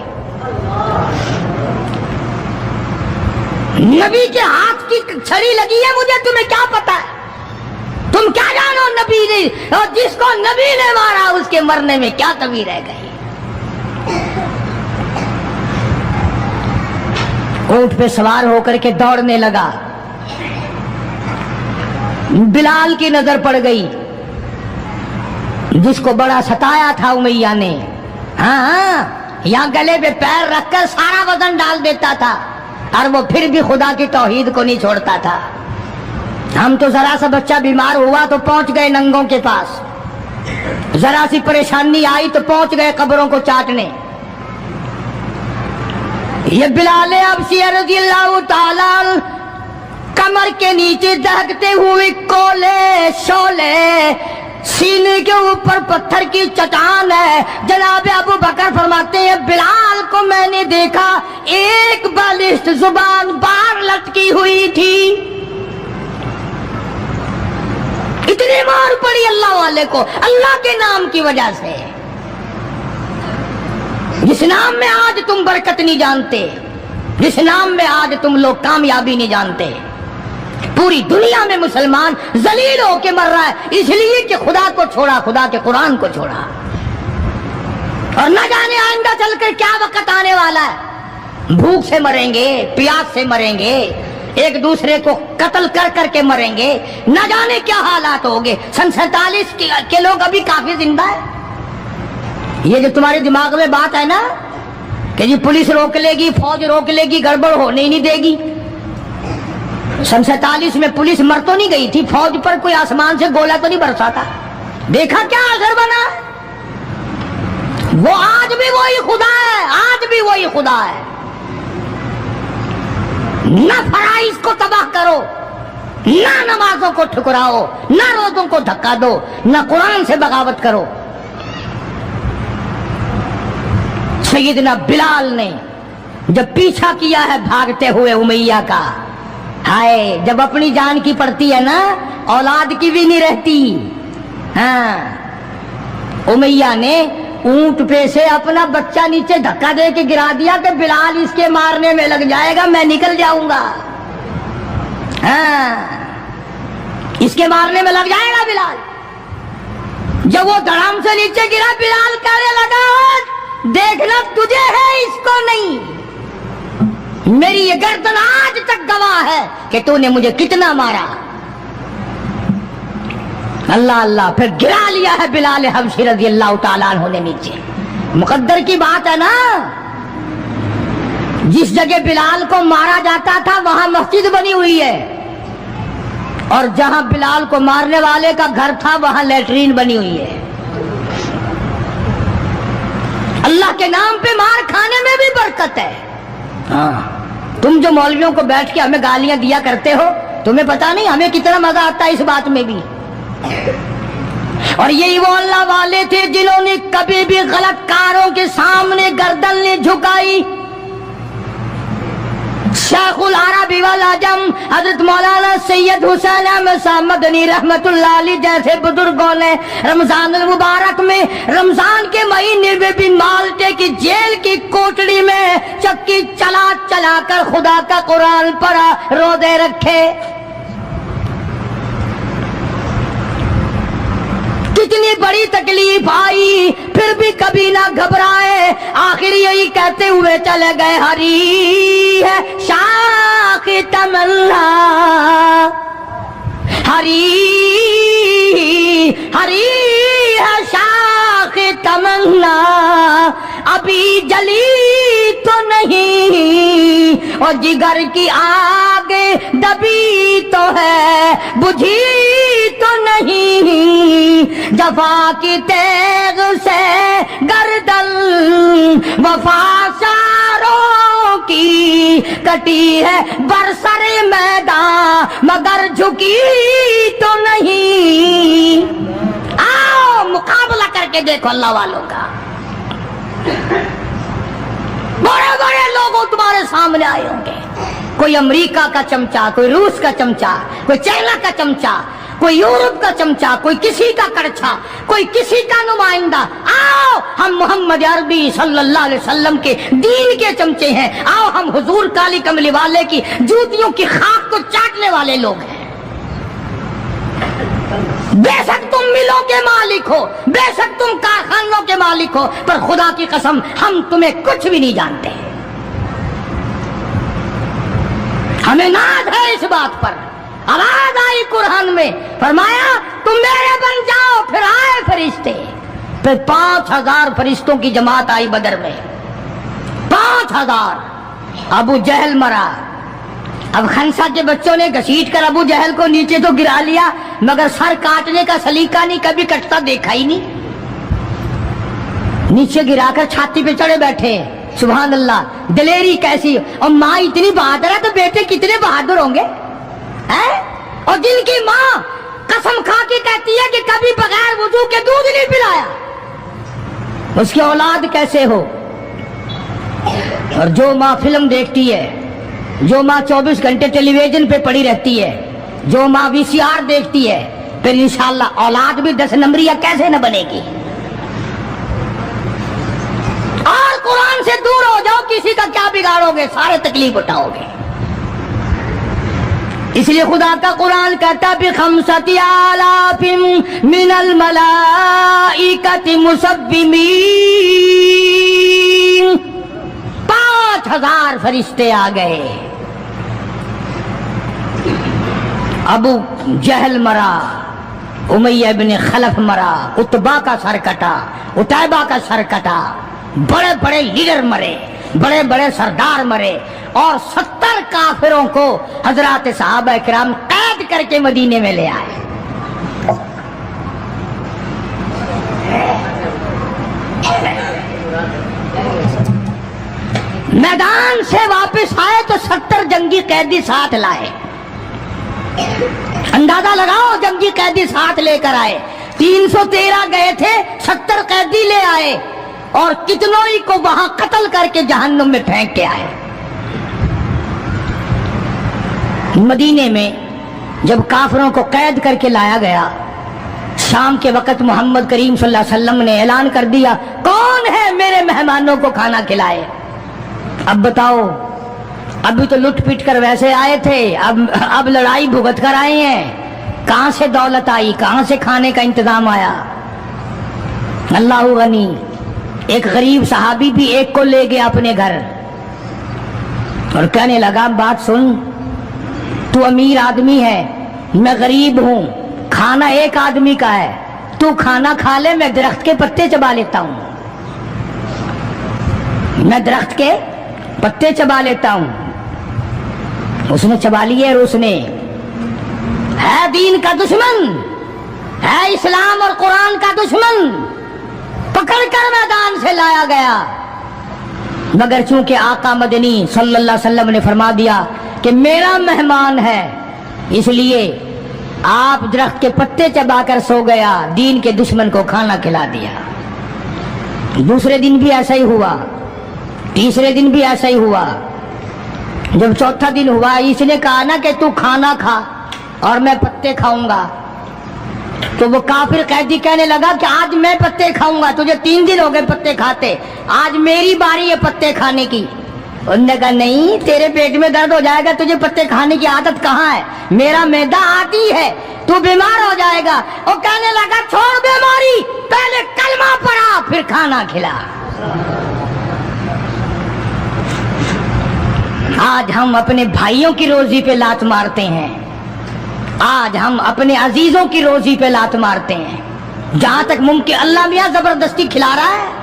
नबी के हाथ की छड़ी लगी है, मुझे तुम्हें क्या पता है? तुम क्या जानो नबी ने, और जिसको नबी ने मारा उसके मरने में क्या कमी रह गई। ऊंट पे सवार होकर के दौड़ने लगा। बिलाल की नजर पड़ गई, जिसको बड़ा सताया था उमैया ने। हाँ, यहाँ गले पे पैर रखकर सारा वजन डाल देता था और वो फिर भी खुदा की तौहीद को नहीं छोड़ता था। हम तो जरा सा बच्चा बीमार हुआ तो पहुंच गए नंगों के पास, जरा सी परेशानी आई तो पहुंच गए कब्रों को चाटने। ये बिलाल अबसी रज़ियल्लाहु ताला कमर के नीचे दहकते हुए कोले शोले, सीने के ऊपर पत्थर की चट्टान है। जनाब अबू बकर फरमाते हैं बिलाल को मैंने देखा, एक बालिश्त जुबान बाहर लटकी हुई थी। इतनी मार पड़ी अल्लाह वाले को, अल्लाह के नाम की वजह से। जिस नाम में आज तुम बरकत नहीं जानते, जिस नाम में आज तुम लोग कामयाबी नहीं जानते, पूरी दुनिया में मुसलमान जलील होके मर रहा है इसलिए कि खुदा को छोड़ा, खुदा के कुरान को छोड़ा। और न जाने आइंदा चलकर क्या वक्त आने वाला है। भूख से मरेंगे, प्यास से मरेंगे, एक दूसरे को कत्ल कर करके मरेंगे, न जाने क्या हालात होंगे। सन 47 के लोग अभी काफी जिंदा है। ये जो तुम्हारे दिमाग में बात है ना कि जी पुलिस रोक लेगी, फौज रोक लेगी, गड़बड़ होने ही नहीं देगी। सन 47 में पुलिस मर तो नहीं गई थी, फौज पर कोई आसमान से गोला तो नहीं बरसा था। देखा क्या असर बना? वो आज भी वही खुदा है, आज भी वही खुदा है। न फराइज को तबाह करो, न नमाजों को ठुकराओ, न रोजों को धक्का दो, न कुरान से बगावत करो। सैयदना बिलाल ने जब पीछा किया है भागते हुए उमैया का, हाय, जब अपनी जान की पड़ती है ना, औलाद की भी नहीं रहती। हाँ, उमैया ने ऊंट पे से अपना बच्चा नीचे धक्का दे के गिरा दिया कि बिलाल इसके मारने में लग जाएगा, मैं निकल जाऊंगा। हाँ, इसके मारने में लग जाएगा बिलाल। जब वो धड़ाम से नीचे गिरा, बिलाल कहने लगा देखना तुझे है, इसको नहीं। मेरी ये गर्दन आज तक गवाह है कि तूने मुझे कितना मारा। अल्लाह अल्लाह, फिर गिरा लिया है बिलाल हबशी रज़ियल्लाहु ताला अन्हु ने नीचे। मुकद्दर की बात है ना, जिस जगह बिलाल को मारा जाता था वहां मस्जिद बनी हुई है, और जहां बिलाल को मारने वाले का घर था वहां लैट्रीन बनी हुई है। अल्लाह के नाम पे मार खाने में भी बरकत है। हाँ, तुम जो मौलवियों को बैठ के हमें गालियां दिया करते हो, तुम्हें पता नहीं हमें कितना मजा आता है इस बात में भी। और यही वो अल्लाह वाले थे जिन्होंने कभी भी गलत कारों के सामने गर्दन नहीं झुकाई। शेखुल अरबी वल अजम हजरत मौलाना सैयद हुसैन अहमद साहब मदनी रहमतुल्लाह अलैह जैसे बुजुर्गों ने रमजान मुबारक में, रमजान के महीने में भी माल्टे की जेल की कोठड़ी में चक्की चला चला कर खुदा का कुरान पढ़ा, रोजे रखे। कितनी बड़ी तकलीफ आई फिर भी कभी ना घबराए, आखिर यही कहते हुए चले गए, हरी है शाख तमन्ना, हरी हरी है शाख तमन्ना, अभी जली तो नहीं, और जिगर की आग दबी तो है, बुझी तो नहीं, जफा की तेग से गर्दन वफा सारों की कटी है, बरसरे मैदान मगर झुकी तो नहीं। आओ मुकाबला करके देखो अल्लाह वालों का। बड़े बड़े लोग तुम्हारे सामने आए होंगे, कोई अमेरिका का चमचा, कोई रूस का चमचा, कोई चाइना का चमचा, कोई यूरोप का चमचा, कोई किसी का करछा, कोई किसी का नुमाइंदा। आओ हम मोहम्मद अरबी सल्लल्लाहु अलैहि वसल्लम के दीन के चमचे हैं। आओ हम हुजूर काली कमली वाले की जूतियों की खाक को चाटने वाले लोग हैं। बेशक तुम मिलों के मालिक हो, बेशक तुम कारखानों के मालिक हो, पर खुदा की कसम हम तुम्हें कुछ भी नहीं जानते। हमें नाज है इस बात पर। आवाज आई कुरान में, फरमाया तुम मेरे बन जाओ। फिर आए फरिश्ते, फिर 5000 फरिश्तों की जमात आई बदर में। 5000। अबू जहल मरा। अब खंसा के बच्चों ने घसीट कर अबू जहल को नीचे तो गिरा लिया, मगर सर काटने का सलीका नहीं, कभी कटता देखा ही नहीं। नीचे गिराकर छाती पे चढ़े बैठे। सुभान अल्लाह, दिलेरी कैसी। और माँ इतनी बहादुर है तो बेटे कितने बहादुर होंगे हैं? और जिनकी माँ कसम खा के कहती है कि कभी बगैर वुजू के दूध नहीं पिलाया, उसकी औलाद कैसे हो? और जो माँ फिल्म देखती है, जो माँ 24 घंटे टेलीविजन पे पड़ी रहती है, जो माँ VCR देखती है, फिर इंशाअल्लाह औलाद भी 10 नंबरिया कैसे न बनेगी। और कुरान से दूर हो जाओ, किसी का क्या बिगाड़ोगे, सारे तकलीफ उठाओगे। इसलिए खुदा का कुरान कहता है बिखमसति आलाफिम मिनल मलाइकति मुसब्बिमीन। 5000 फरिश्ते आ गए। अबू जहल मरा, उमैया इब्न खलफ मरा, उतबा का सर कटा, उतैबा का सर कटा, बड़े बड़े लीडर मरे, बड़े बड़े सरदार मरे, और 70 काफिरों को हजरात सहाबा किराम कैद करके मदीने में ले आए। मैदान से वापस आए तो 70 जंगी कैदी साथ लाए। अंदाजा लगाओ, जंगी कैदी साथ लेकर आए। 313 गए थे, 70 कैदी ले आए, और कितनों ही को वहां कत्ल करके जहन्नुम में फेंक के आए। मदीने में जब काफिरों को कैद करके लाया गया, शाम के वक्त मोहम्मद करीम सल्लल्लाहु अलैहि वसल्लम ने ऐलान कर दिया, कौन है मेरे मेहमानों को खाना खिलाए। अब बताओ, अभी तो लुट पिट कर वैसे आए थे, अब लड़ाई भुगत कर आए हैं। कहां से दौलत आई, कहां से खाने का इंतजाम आया। अल्लाह गनी। एक गरीब सहाबी भी एक को ले गया अपने घर और कहने लगा, बात सुन, तू अमीर आदमी है, मैं गरीब हूं, खाना एक आदमी का है, तू खाना खा ले, मैं दरख्त के पत्ते चबा लेता हूं, मैं दरख्त के पत्ते चबा लेता हूं। उसने चबा लिए और उसने, है दीन का दुश्मन, है इस्लाम और कुरान का दुश्मन, पकड़कर मैदान से लाया गया। मगर चूंकि आका मदनी सल्लल्लाहु अलैहि वसल्लम ने फरमा दिया कि मेरा मेहमान है, इसलिए आप दरख्त के पत्ते चबाकर सो गया, दीन के दुश्मन को खाना खिला दिया। दूसरे दिन भी ऐसा ही हुआ, तीसरे दिन भी ऐसा ही हुआ। जब चौथा दिन हुआ, इसने कहा ना कि तू खाना खा और मैं पत्ते खाऊंगा, तो वो काफिर कैदी कहने लगा कि आज मैं पत्ते खाऊंगा, तुझे 3 दिन हो गए पत्ते खाते, आज मेरी बारी है पत्ते खाने की। उन्होंने कहा नहीं, तेरे पेट में दर्द हो जाएगा, तुझे पत्ते खाने की आदत कहाँ है, मेरा मैदा आती है, तू बीमार हो जाएगा। और कहने लगा छोड़ बीमारी, पहले कलमा पढ़ा फिर खाना खिला। आज हम अपने भाइयों की रोजी पे लात मारते हैं, आज हम अपने अजीजों की रोजी पे लात मारते हैं, जहां तक मुमकिन अल्लाह मियां जबरदस्ती खिला रहा है,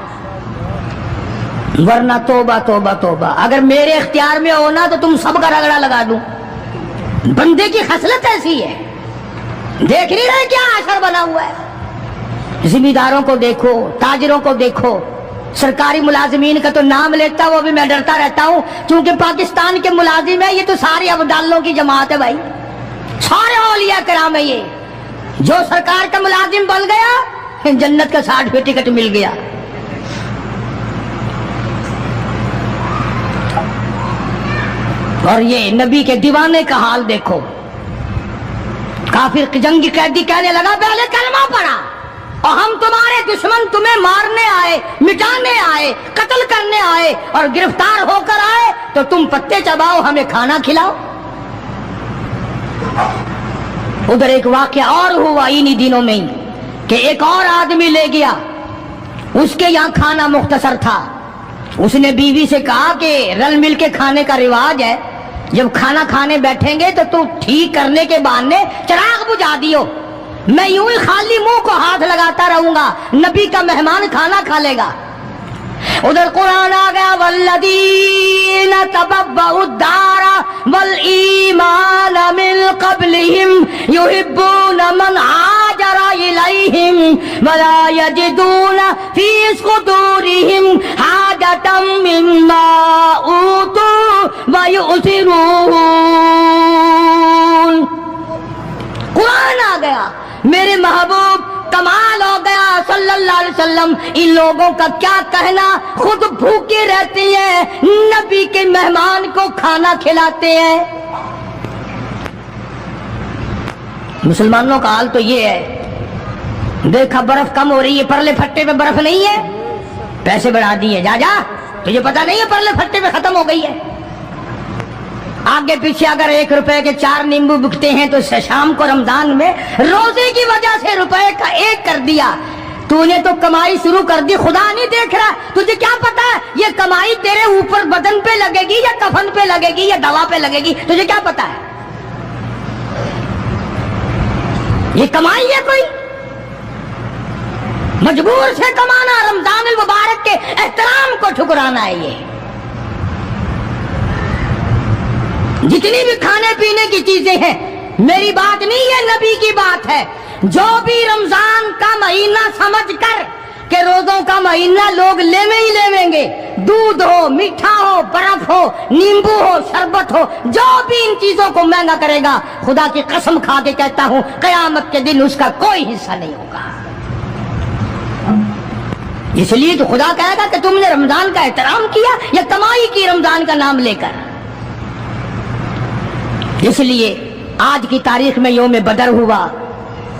वरना तोबा तोबा तोबा। अगर मेरे इख्तियार में हो ना तो तुम सबका रगड़ा लगा दूं। बंदे की खसलत ऐसी है, देख नहीं रहे क्या असर बना हुआ है। जिम्मेदारों को देखो, ताजिरों को देखो, सरकारी मुलाजिमीन का तो नाम लेता वो भी मैं डरता रहता हूं, क्योंकि पाकिस्तान के मुलाजिम है ये तो सारी अब्दालों की जमात है भाई, सारे औलिया कराम है ये। जो सरकार का मुलाजिम बन गया, जन्नत का सर्टिफिकेट मिल गया। और ये नबी के दीवाने का हाल देखो, काफिर जंगी कैदी कहने लगा पहले कलमा पढ़ा और हम तुम्हारे दुश्मन तुम्हें मारने आए, मिटाने आए, कत्ल करने आए और गिरफ्तार होकर आए तो तुम पत्ते चबाओ, हमें खाना खिलाओ। उधर एक वाकया और हुआ इन्हीं दिनों में ही कि एक और आदमी ले गया, उसके यहाँ खाना मुख्तसर था। उसने बीवी से कहा कि रल मिल के खाने का रिवाज है, जब खाना खाने बैठेंगे तो तू ठीक करने के बहाने चिराग बुझा दियो, मैं यूं ही खाली मुंह को हाथ लगाता रहूंगा, नबी का मेहमान खाना खा लेगा। उधर कुरान आ गया, वल्लदीन तबव्वउद्दारा वल ईमान मिन क़ब्लिहिम युहिब्बून मन हाजरा इलैहिम वला यजिदून फी सुदूरिहिम हाजतम मिम्मा ऊतू व युसिरून। कुरान आ गया, मेरे महबूब कमाल हो गया सल्लल्लाहु अलैहि वसल्लम। इन लोगों का क्या कहना, खुद भूखे रहते हैं, नबी के मेहमान को खाना खिलाते हैं। मुसलमानों का हाल तो ये है, देखा बर्फ कम हो रही है, परले फट्टे पे बर्फ नहीं है, पैसे बढ़ा दिए, जा जा, तुझे पता नहीं है परले फट्टे पे खत्म हो गई है। आगे पीछे अगर 1 रुपए के 4 नींबू बिकते हैं तो शाम को रमजान में रोजे की वजह से रुपए का 1 कर दिया। तूने तो कमाई शुरू कर दी, खुदा नहीं देख रहा, तुझे क्या पता है ये कमाई तेरे ऊपर बदन पे लगेगी या कफन पे लगेगी या दवा पे लगेगी, तुझे क्या पता है? ये कमाई है कोई, मजबूर से कमाना, रमजान मुबारक के एहतराम को ठुकराना है। ये जितनी भी खाने पीने की चीजें हैं, मेरी बात नहीं है, नबी की बात है। जो भी रमजान का महीना समझकर के रोजों का महीना लोग लेवे ही लेवेंगे, दूध हो, मीठा हो, बर्फ हो, नींबू हो, शरबत हो, जो भी इन चीजों को महंगा करेगा, खुदा की कसम खा के कहता हूं कयामत के दिन उसका कोई हिस्सा नहीं होगा। इसलिए तो खुदा कहेगा कि तुमने रमजान का एहतराम किया या कमाई की रमजान का नाम लेकर। इसलिए आज की तारीख में यौम बदर हुआ,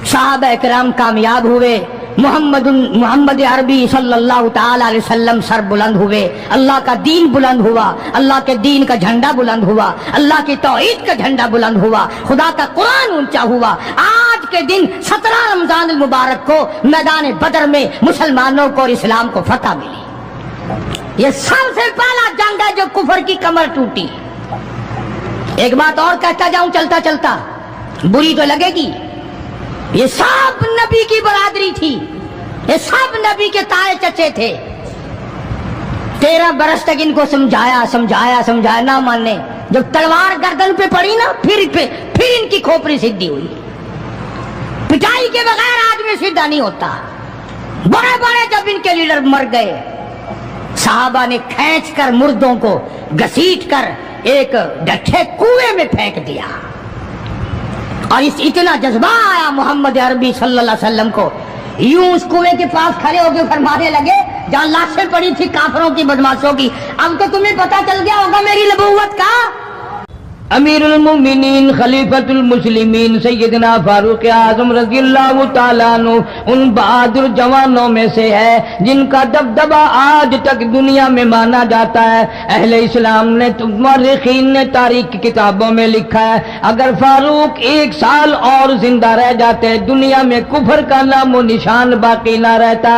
सहाबा इकराम कामयाब हुए, मोहम्मद अरबी सल्लल्लाहु ताला अलैहि वसल्लम सर बुलंद हुए, अल्लाह का दीन बुलंद हुआ, अल्लाह के दीन का झंडा बुलंद हुआ, अल्लाह की तौहीद का झंडा बुलंद हुआ, खुदा का कुरान ऊंचा हुआ। आज के दिन 17 रमजान मुबारक को मैदान बदर में मुसलमानों को और इस्लाम को फतह मिली। ये सबसे पहला जंग है जो कुफर की कमर टूटी। एक बात और कहता जाऊं चलता चलता, बुरी तो लगेगी, ये सब नबी की बरादरी थी, ये सब नबी के ताए चचे थे। 13 बरस तक इनको समझाया ना मानने। जब तलवार गर्दन पे पड़ी ना, फिर इनकी खोपड़ी सीधी हुई। पिटाई के बगैर आदमी सीधा नहीं होता। बड़े बड़े जब इनके लीडर मर गए, साहबा ने खींच कर मुर्दों को घसीट कर एक डठे कुएं में फेंक दिया। और इतना जज्बा आया मोहम्मद अरबी सल्लल्लाहु अलैहि वसल्लम को, यूं उस कुएं के पास खड़े होकर फरमाने लगे जहां लाशें पड़ी थी काफरों की, बदमाशों की, अब तो तुम्हें पता चल गया होगा मेरी नबूवत का। अमीरुल मोमिनीन खलीफतुल मुस्लिमीन सैयदना फारूक आजम रज़ियल्लाहु ताला अन्हु उन बहादुर जवानों में से है जिनका दबदबा आज तक दुनिया में माना जाता है। अहले इस्लाम ने, मुअर्रिखीन ने तारीख की किताबों में लिखा है, अगर फारूक 1 साल और जिंदा रह जाते दुनिया में कुफर का नामो निशान बाकी ना रहता।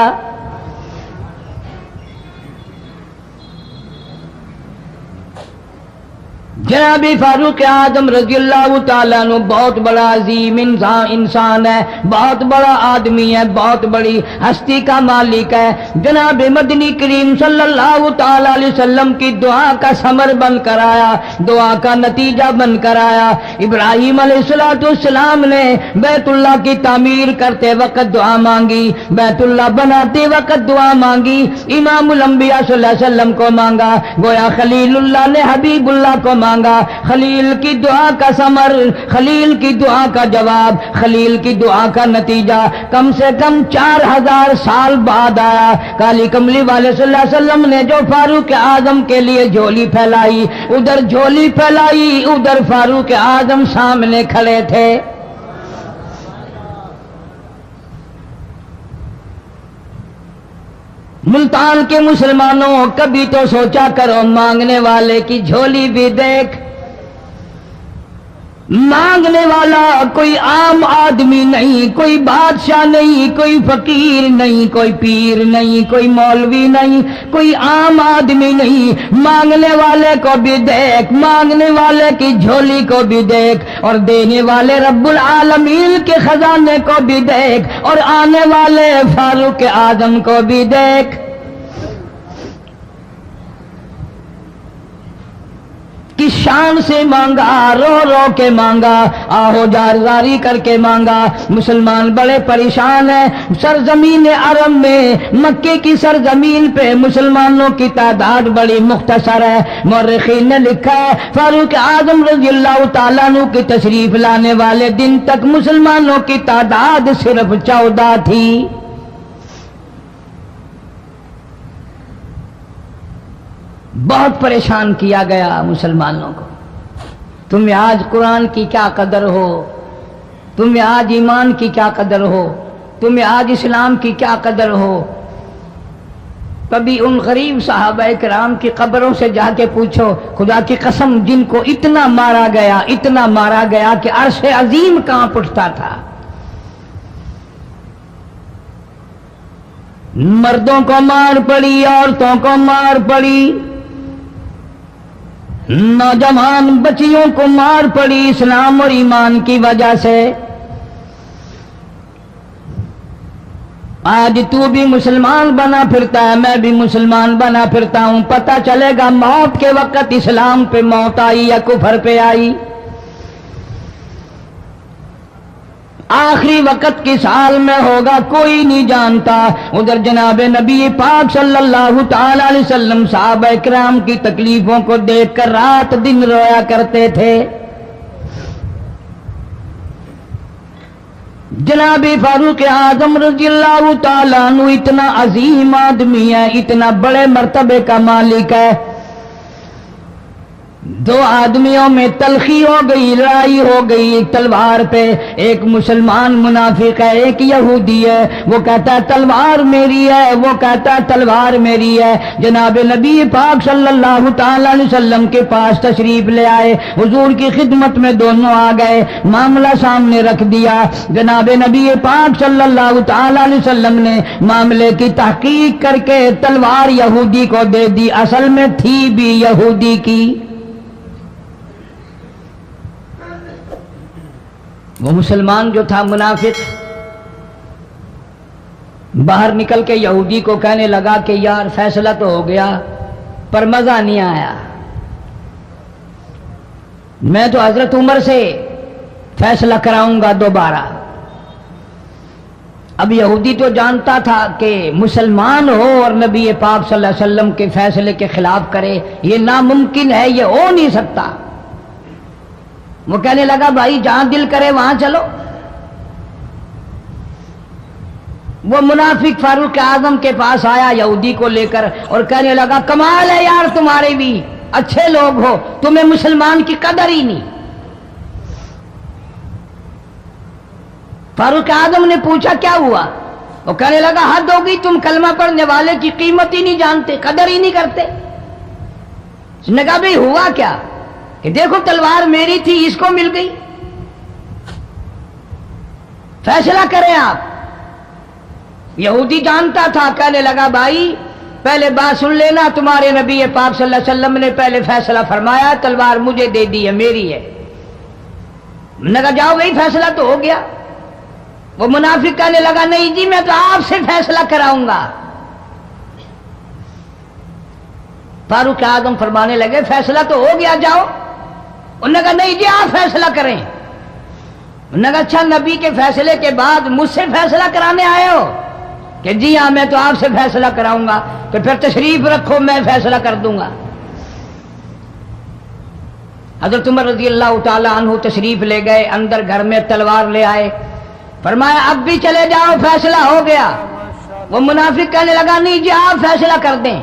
जनाबी फारूक आजम रज़ियल्लाहु ताला अन्हु बहुत बड़ा अजीम इंसान है, बहुत बड़ा आदमी है, बहुत बड़ी हस्ती का मालिक है। जनाब मदनी करीम सल्लल्लाहु ताला अलैहि वसल्लम की दुआ का समर बनकर आया, दुआ का नतीजा बनकर आया। इब्राहिम अलैहिस्सलाम ने बैतुल्लाह की तामीर करते वक्त दुआ मांगी, बैतुल्लाह बनाते वक्त दुआ मांगी, इमामुल अंबिया सल्लल्लाहु अलैहि वसल्लम को मांगा, गोया खलीलुल्लाह ने हबीबुल्लाह को मांगा। खलील की दुआ का समर, खलील की दुआ का जवाब, खलील की दुआ का नतीजा कम से कम 4000 साल बाद आया। काली कमली वाले सल्लल्लाहु अलैहि वसल्लम ने जो फारूक आजम के लिए झोली फैलाई, उधर झोली फैलाई, उधर फारूक आजम सामने खड़े थे। ملتان کے مسلمانوں کبھی تو سوچا کرو مانگنے والے کی جھولی بھی دیکھ. مانگنے والا کوئی عام آدمی نہیں، کوئی بادشاہ نہیں، کوئی فقیر نہیں، کوئی پیر نہیں، کوئی مولوی نہیں، کوئی عام آدمی نہیں. مانگنے والے کو بھی دیکھ، مانگنے والے کی جھولی کو بھی دیکھ، اور دینے والے رب العالمین کے خزانے کو بھی دیکھ، اور آنے والے فاروق اعظم کو بھی دیکھ. کس شان سے مانگا، رو رو کے مانگا، آہو جاری کر کے مانگا. مسلمان بڑے پریشان ہیں. سرزمین عرب میں، مکے کی سرزمین پہ مسلمانوں کی تعداد بڑی مختصر ہے. مورخین نے لکھا ہے فاروق اعظم رضی اللہ تعالیٰ عنہ کی تشریف لانے والے دن تک مسلمانوں کی تعداد صرف 14 تھی. بہت پریشان کیا گیا مسلمانوں کو. تمہیں آج قرآن کی کیا قدر ہو، تمہیں آج ایمان کی کیا قدر ہو، تمہیں آج اسلام کی کیا قدر ہو. کبھی ان غریب صحابہ کرام کی قبروں سے جا کے پوچھو، خدا کی قسم جن کو اتنا مارا گیا، اتنا مارا گیا کہ عرش عظیم کانپ اٹھتا تھا. مردوں کو مار پڑی، عورتوں کو مار پڑی، نوجوان بچیوں کو مار پڑی اسلام اور ایمان کی وجہ سے. آج تو بھی مسلمان بنا پھرتا ہے، میں بھی مسلمان بنا پھرتا ہوں. پتہ چلے گا موت کے وقت اسلام پہ موت آئی یا کفر پہ آئی. آخری وقت کس حال میں ہوگا کوئی نہیں جانتا. ادھر جناب نبی پاک صلی اللہ تعالی علیہ وسلم صحابہ کرام کی تکلیفوں کو دیکھ کر رات دن رویا کرتے تھے. جناب فاروق اعظم رضی اللہ تعالیٰ عنہ اتنا عظیم آدمی ہے، اتنا بڑے مرتبے کا مالک ہے. دو آدمیوں میں تلخی ہو گئی، لڑائی ہو گئی تلوار پہ. ایک مسلمان منافق ہے، ایک یہودی ہے. وہ کہتا ہے تلوار میری ہے، وہ کہتا ہے تلوار میری ہے. جناب نبی پاک صلی اللہ تعالی علیہ وسلم کے پاس تشریف لے آئے. حضور کی خدمت میں دونوں آ گئے، معاملہ سامنے رکھ دیا. جناب نبی پاک صلی اللہ تعالی علیہ وسلم نے معاملے کی تحقیق کر کے تلوار یہودی کو دے دی. اصل میں تھی بھی یہودی کی. وہ مسلمان جو تھا منافق باہر نکل کے یہودی کو کہنے لگا کہ یار فیصلہ تو ہو گیا پر مزہ نہیں آیا. میں تو حضرت عمر سے فیصلہ کراؤں گا دوبارہ. اب یہودی تو جانتا تھا کہ مسلمان ہو اور نبی پاک صلی اللہ علیہ وسلم کے فیصلے کے خلاف کرے یہ ناممکن ہے، یہ ہو نہیں سکتا. وہ کہنے لگا بھائی جہاں دل کرے وہاں چلو. وہ منافق فاروق اعظم کے پاس آیا یہودی کو لے کر اور کہنے لگا کمال ہے یار تمہارے بھی اچھے لوگ ہو، تمہیں مسلمان کی قدر ہی نہیں. فاروق اعظم نے پوچھا کیا ہوا؟ وہ کہنے لگا حد ہوگی، تم کلمہ پڑھنے والے کی قیمت ہی نہیں جانتے، قدر ہی نہیں کرتے. اس نے کہا بھئی ہوا کیا؟ کہ دیکھو تلوار میری تھی اس کو مل گئی، فیصلہ کریں آپ. یہودی جانتا تھا، کہنے لگا بھائی پہلے بات سن لینا، تمہارے نبی پاک صلی اللہ علیہ وسلم نے پہلے فیصلہ فرمایا، تلوار مجھے دے دی ہے، میری ہے. میں نے کہا جاؤ بھائی فیصلہ تو ہو گیا. وہ منافق کہنے لگا نہیں جی میں تو آپ سے فیصلہ کراؤں گا. فاروق اعظم فرمانے لگے فیصلہ تو ہو گیا جاؤ. انہوں نے کہا نہیں جی آپ فیصلہ کریں. انہوں نے کہا اچھا نبی کے فیصلے کے بعد مجھ سے فیصلہ کرانے آئے ہو؟ کہ جی ہاں میں تو آپ سے فیصلہ کراؤں گا. تو پھر تشریف رکھو میں فیصلہ کر دوں گا. حضرت عمر رضی اللہ تعالی عنہ تشریف لے گئے، اندر گھر میں تلوار لے آئے، فرمایا اب بھی چلے جاؤ فیصلہ ہو گیا. وہ منافق کہنے لگا نہیں جی آپ فیصلہ کر دیں.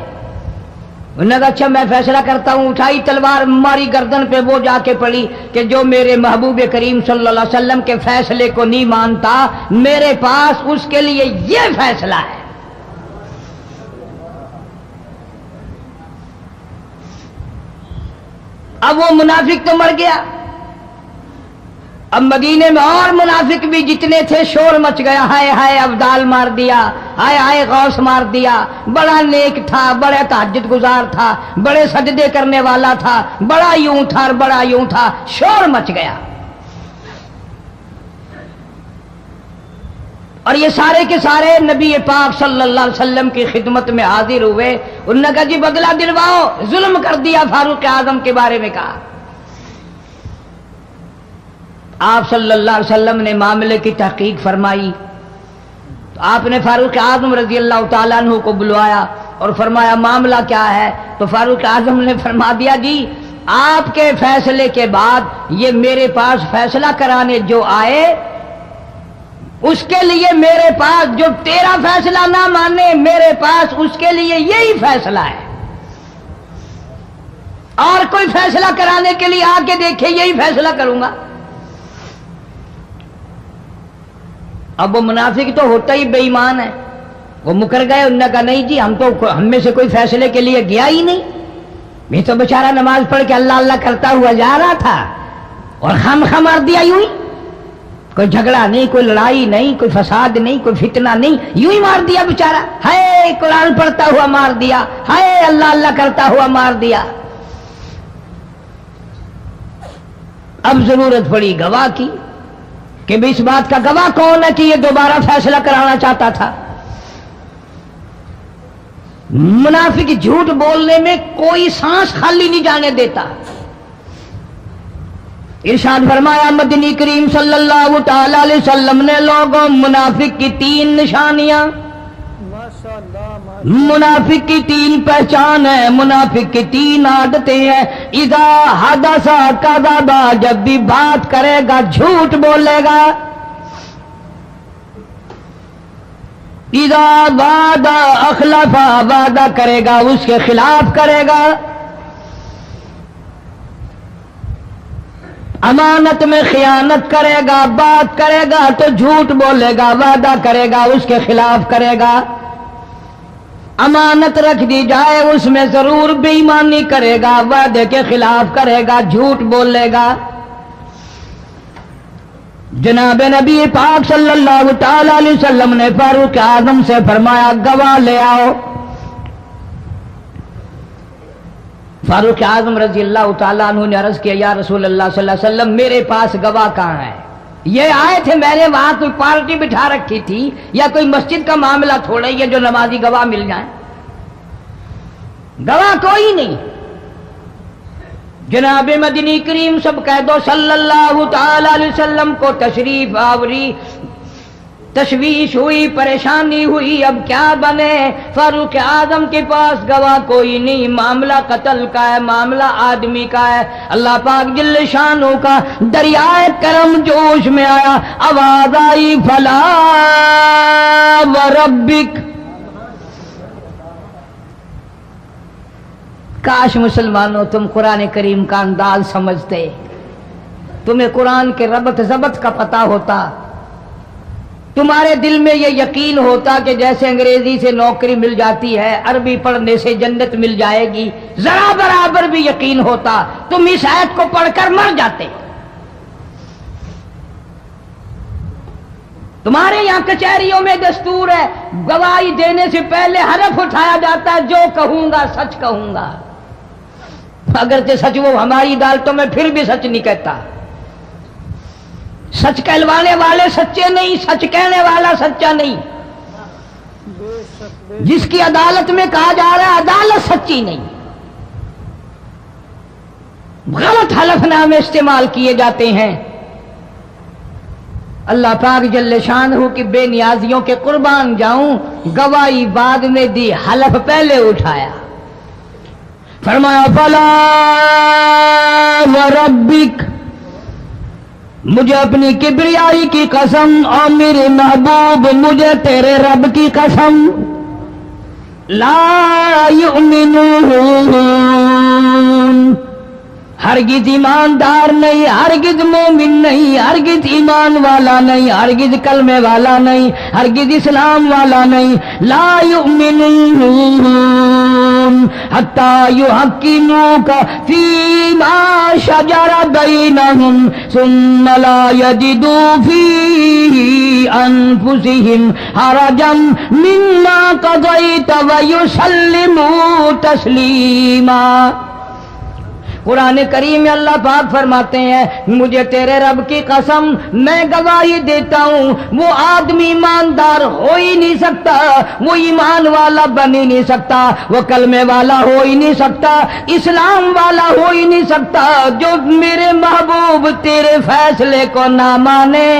انہوں نے کہا اچھا میں فیصلہ کرتا ہوں. اٹھائی تلوار ماری گردن پہ، وہ جا کے پڑی کہ جو میرے محبوب کریم صلی اللہ علیہ وسلم کے فیصلے کو نہیں مانتا میرے پاس اس کے لیے یہ فیصلہ ہے. اب وہ منافق تو مر گیا، اب مدینے میں اور منافق بھی جتنے تھے شور مچ گیا، ہائے ہائے ابدال مار دیا، ہائے ہائے غوث مار دیا، بڑا نیک تھا، بڑا تہجد گزار تھا، بڑے سجدے کرنے والا تھا، بڑا یوں تھا اور بڑا یوں تھا، شور مچ گیا۔ اور یہ سارے کے سارے نبی پاک صلی اللہ علیہ وسلم کی خدمت میں حاضر ہوئے، انہوں نے کہا جی بدلہ دلواؤ، ظلم کر دیا فاروق اعظم کے بارے میں کہا۔ آپ صلی اللہ علیہ وسلم نے معاملے کی تحقیق فرمائی تو آپ نے فاروق اعظم رضی اللہ تعالیٰ عنہ کو بلوایا اور فرمایا معاملہ کیا ہے؟ تو فاروق اعظم نے فرما دیا جی آپ کے فیصلے کے بعد یہ میرے پاس فیصلہ کرانے جو آئے اس کے لیے میرے پاس، جو تیرا فیصلہ نہ مانے میرے پاس اس کے لیے یہی فیصلہ ہے، اور کوئی فیصلہ کرانے کے لیے آ کے دیکھے یہی فیصلہ کروں گا۔ اب وہ منافق تو ہوتا ہی بے ایمان ہے، وہ مکر گئے، انہوں نے کہا نہیں جی ہم میں سے کوئی فیصلے کے لیے گیا ہی نہیں، میں تو بیچارہ نماز پڑھ کے اللہ اللہ کرتا ہوا جا رہا تھا اور خام خام مار دیا یوں ہی، کوئی جھگڑا نہیں، کوئی لڑائی نہیں، کوئی فساد نہیں، کوئی فتنہ نہیں، یوں ہی مار دیا بیچارہ، ہائے قرآن پڑھتا ہوا مار دیا، ہائے اللہ اللہ کرتا ہوا مار دیا۔ اب ضرورت پڑی گواہ کی کہ بھی اس بات کا گواہ کون ہے کہ یہ دوبارہ فیصلہ کرانا چاہتا تھا۔ منافق جھوٹ بولنے میں کوئی سانس خالی نہیں جانے دیتا۔ ارشاد فرمایا مدنی کریم صلی اللہ تعالی علیہ وسلم نے لوگوں منافق کی 3 نشانیاں، منافق کی 3 پہچان ہے، منافق کی 3 عادتیں ہیں۔ اذا حدث کذب، جب بھی بات کرے گا جھوٹ بولے گا۔ اذا وعد اخلف، وعدہ کرے گا اس کے خلاف کرے گا۔ امانت میں خیانت کرے گا، بات کرے گا تو جھوٹ بولے گا، وعدہ کرے گا اس کے خلاف کرے گا۔ امانت رکھ دی جائے اس میں ضرور بے ایمانی کرے گا، وعدے کے خلاف کرے گا، جھوٹ بولے گا۔ جناب نبی پاک صلی اللہ تعالی علیہ وسلم نے فاروق اعظم سے فرمایا گواہ لے آؤ۔ فاروق اعظم رضی اللہ تعالیٰ عنہ نے عرض کیا یا رسول اللہ صلی اللہ علیہ وسلم میرے پاس گواہ کہاں ہے؟ یہ آئے تھے، میں نے وہاں کوئی پارٹی بٹھا رکھی تھی یا کوئی مسجد کا معاملہ تھوڑا ہی ہے جو نمازی گواہ مل جائیں، گواہ کوئی نہیں۔ جناب مدنی کریم سب کہہ دو صلی اللہ تعالی علیہ وسلم کو تشریف آوری، تشویش ہوئی، پریشانی ہوئی، اب کیا بنے؟ فاروق اعظم کے پاس گواہ کوئی نہیں، معاملہ قتل کا ہے، معاملہ آدمی کا ہے۔ اللہ پاک جل شانوں کا دریائے کرم جوش میں آیا، آواز آئی فلا وربک۔ کاش مسلمانوں تم قرآن کریم کا انداز سمجھتے، تمہیں قرآن کے ربط ضبط کا پتہ ہوتا، تمہارے دل میں یہ یقین ہوتا کہ جیسے انگریزی سے نوکری مل جاتی ہے، عربی پڑھنے سے جنت مل جائے گی، ذرا برابر بھی یقین ہوتا تم اس آیت کو پڑھ کر مر جاتے۔ تمہارے یہاں کچہریوں میں دستور ہے گواہی دینے سے پہلے حرف اٹھایا جاتا ہے، جو کہوں گا سچ کہوں گا، اگرچہ سچ وہ ہماری عدالتوں میں پھر بھی سچ نہیں کہتا۔ سچ کہلوانے والے سچے نہیں، سچ کہنے والا سچا نہیں۔ جس کی عدالت میں کہا جا رہا ہے عدالت سچی نہیں، غلط حلف نامے استعمال کیے جاتے ہیں۔ اللہ پاک جل شانہ کی بے نیازیوں کے قربان جاؤں، گواہی بعد میں دی، حلف پہلے اٹھایا۔ فرمایا فلا وربک، مجھے اپنی کبریائی کی قسم اور میرے محبوب مجھے تیرے رب کی قسم، لا یؤمنون، ہرگز ایماندار نہیں، ہرگز مومن نہیں، ہرگز ایمان والا نہیں، ہرگز کلمے والا نہیں، ہرگز اسلام والا نہیں، لا یؤمنون حتى يحكموك فيما شجر بينهم ثم لا يجدوا في أنفسهم حرجا مما قضيت ويسلموا تسليما. قرآن کریم میں اللہ پاک فرماتے ہیں مجھے تیرے رب کی قسم میں گواہی دیتا ہوں وہ آدمی ایماندار ہو ہی نہیں سکتا، وہ ایمان والا بن ہی نہیں سکتا، وہ کلمے والا ہو ہی نہیں سکتا، اسلام والا ہو ہی نہیں سکتا جو میرے محبوب تیرے فیصلے کو نہ مانے.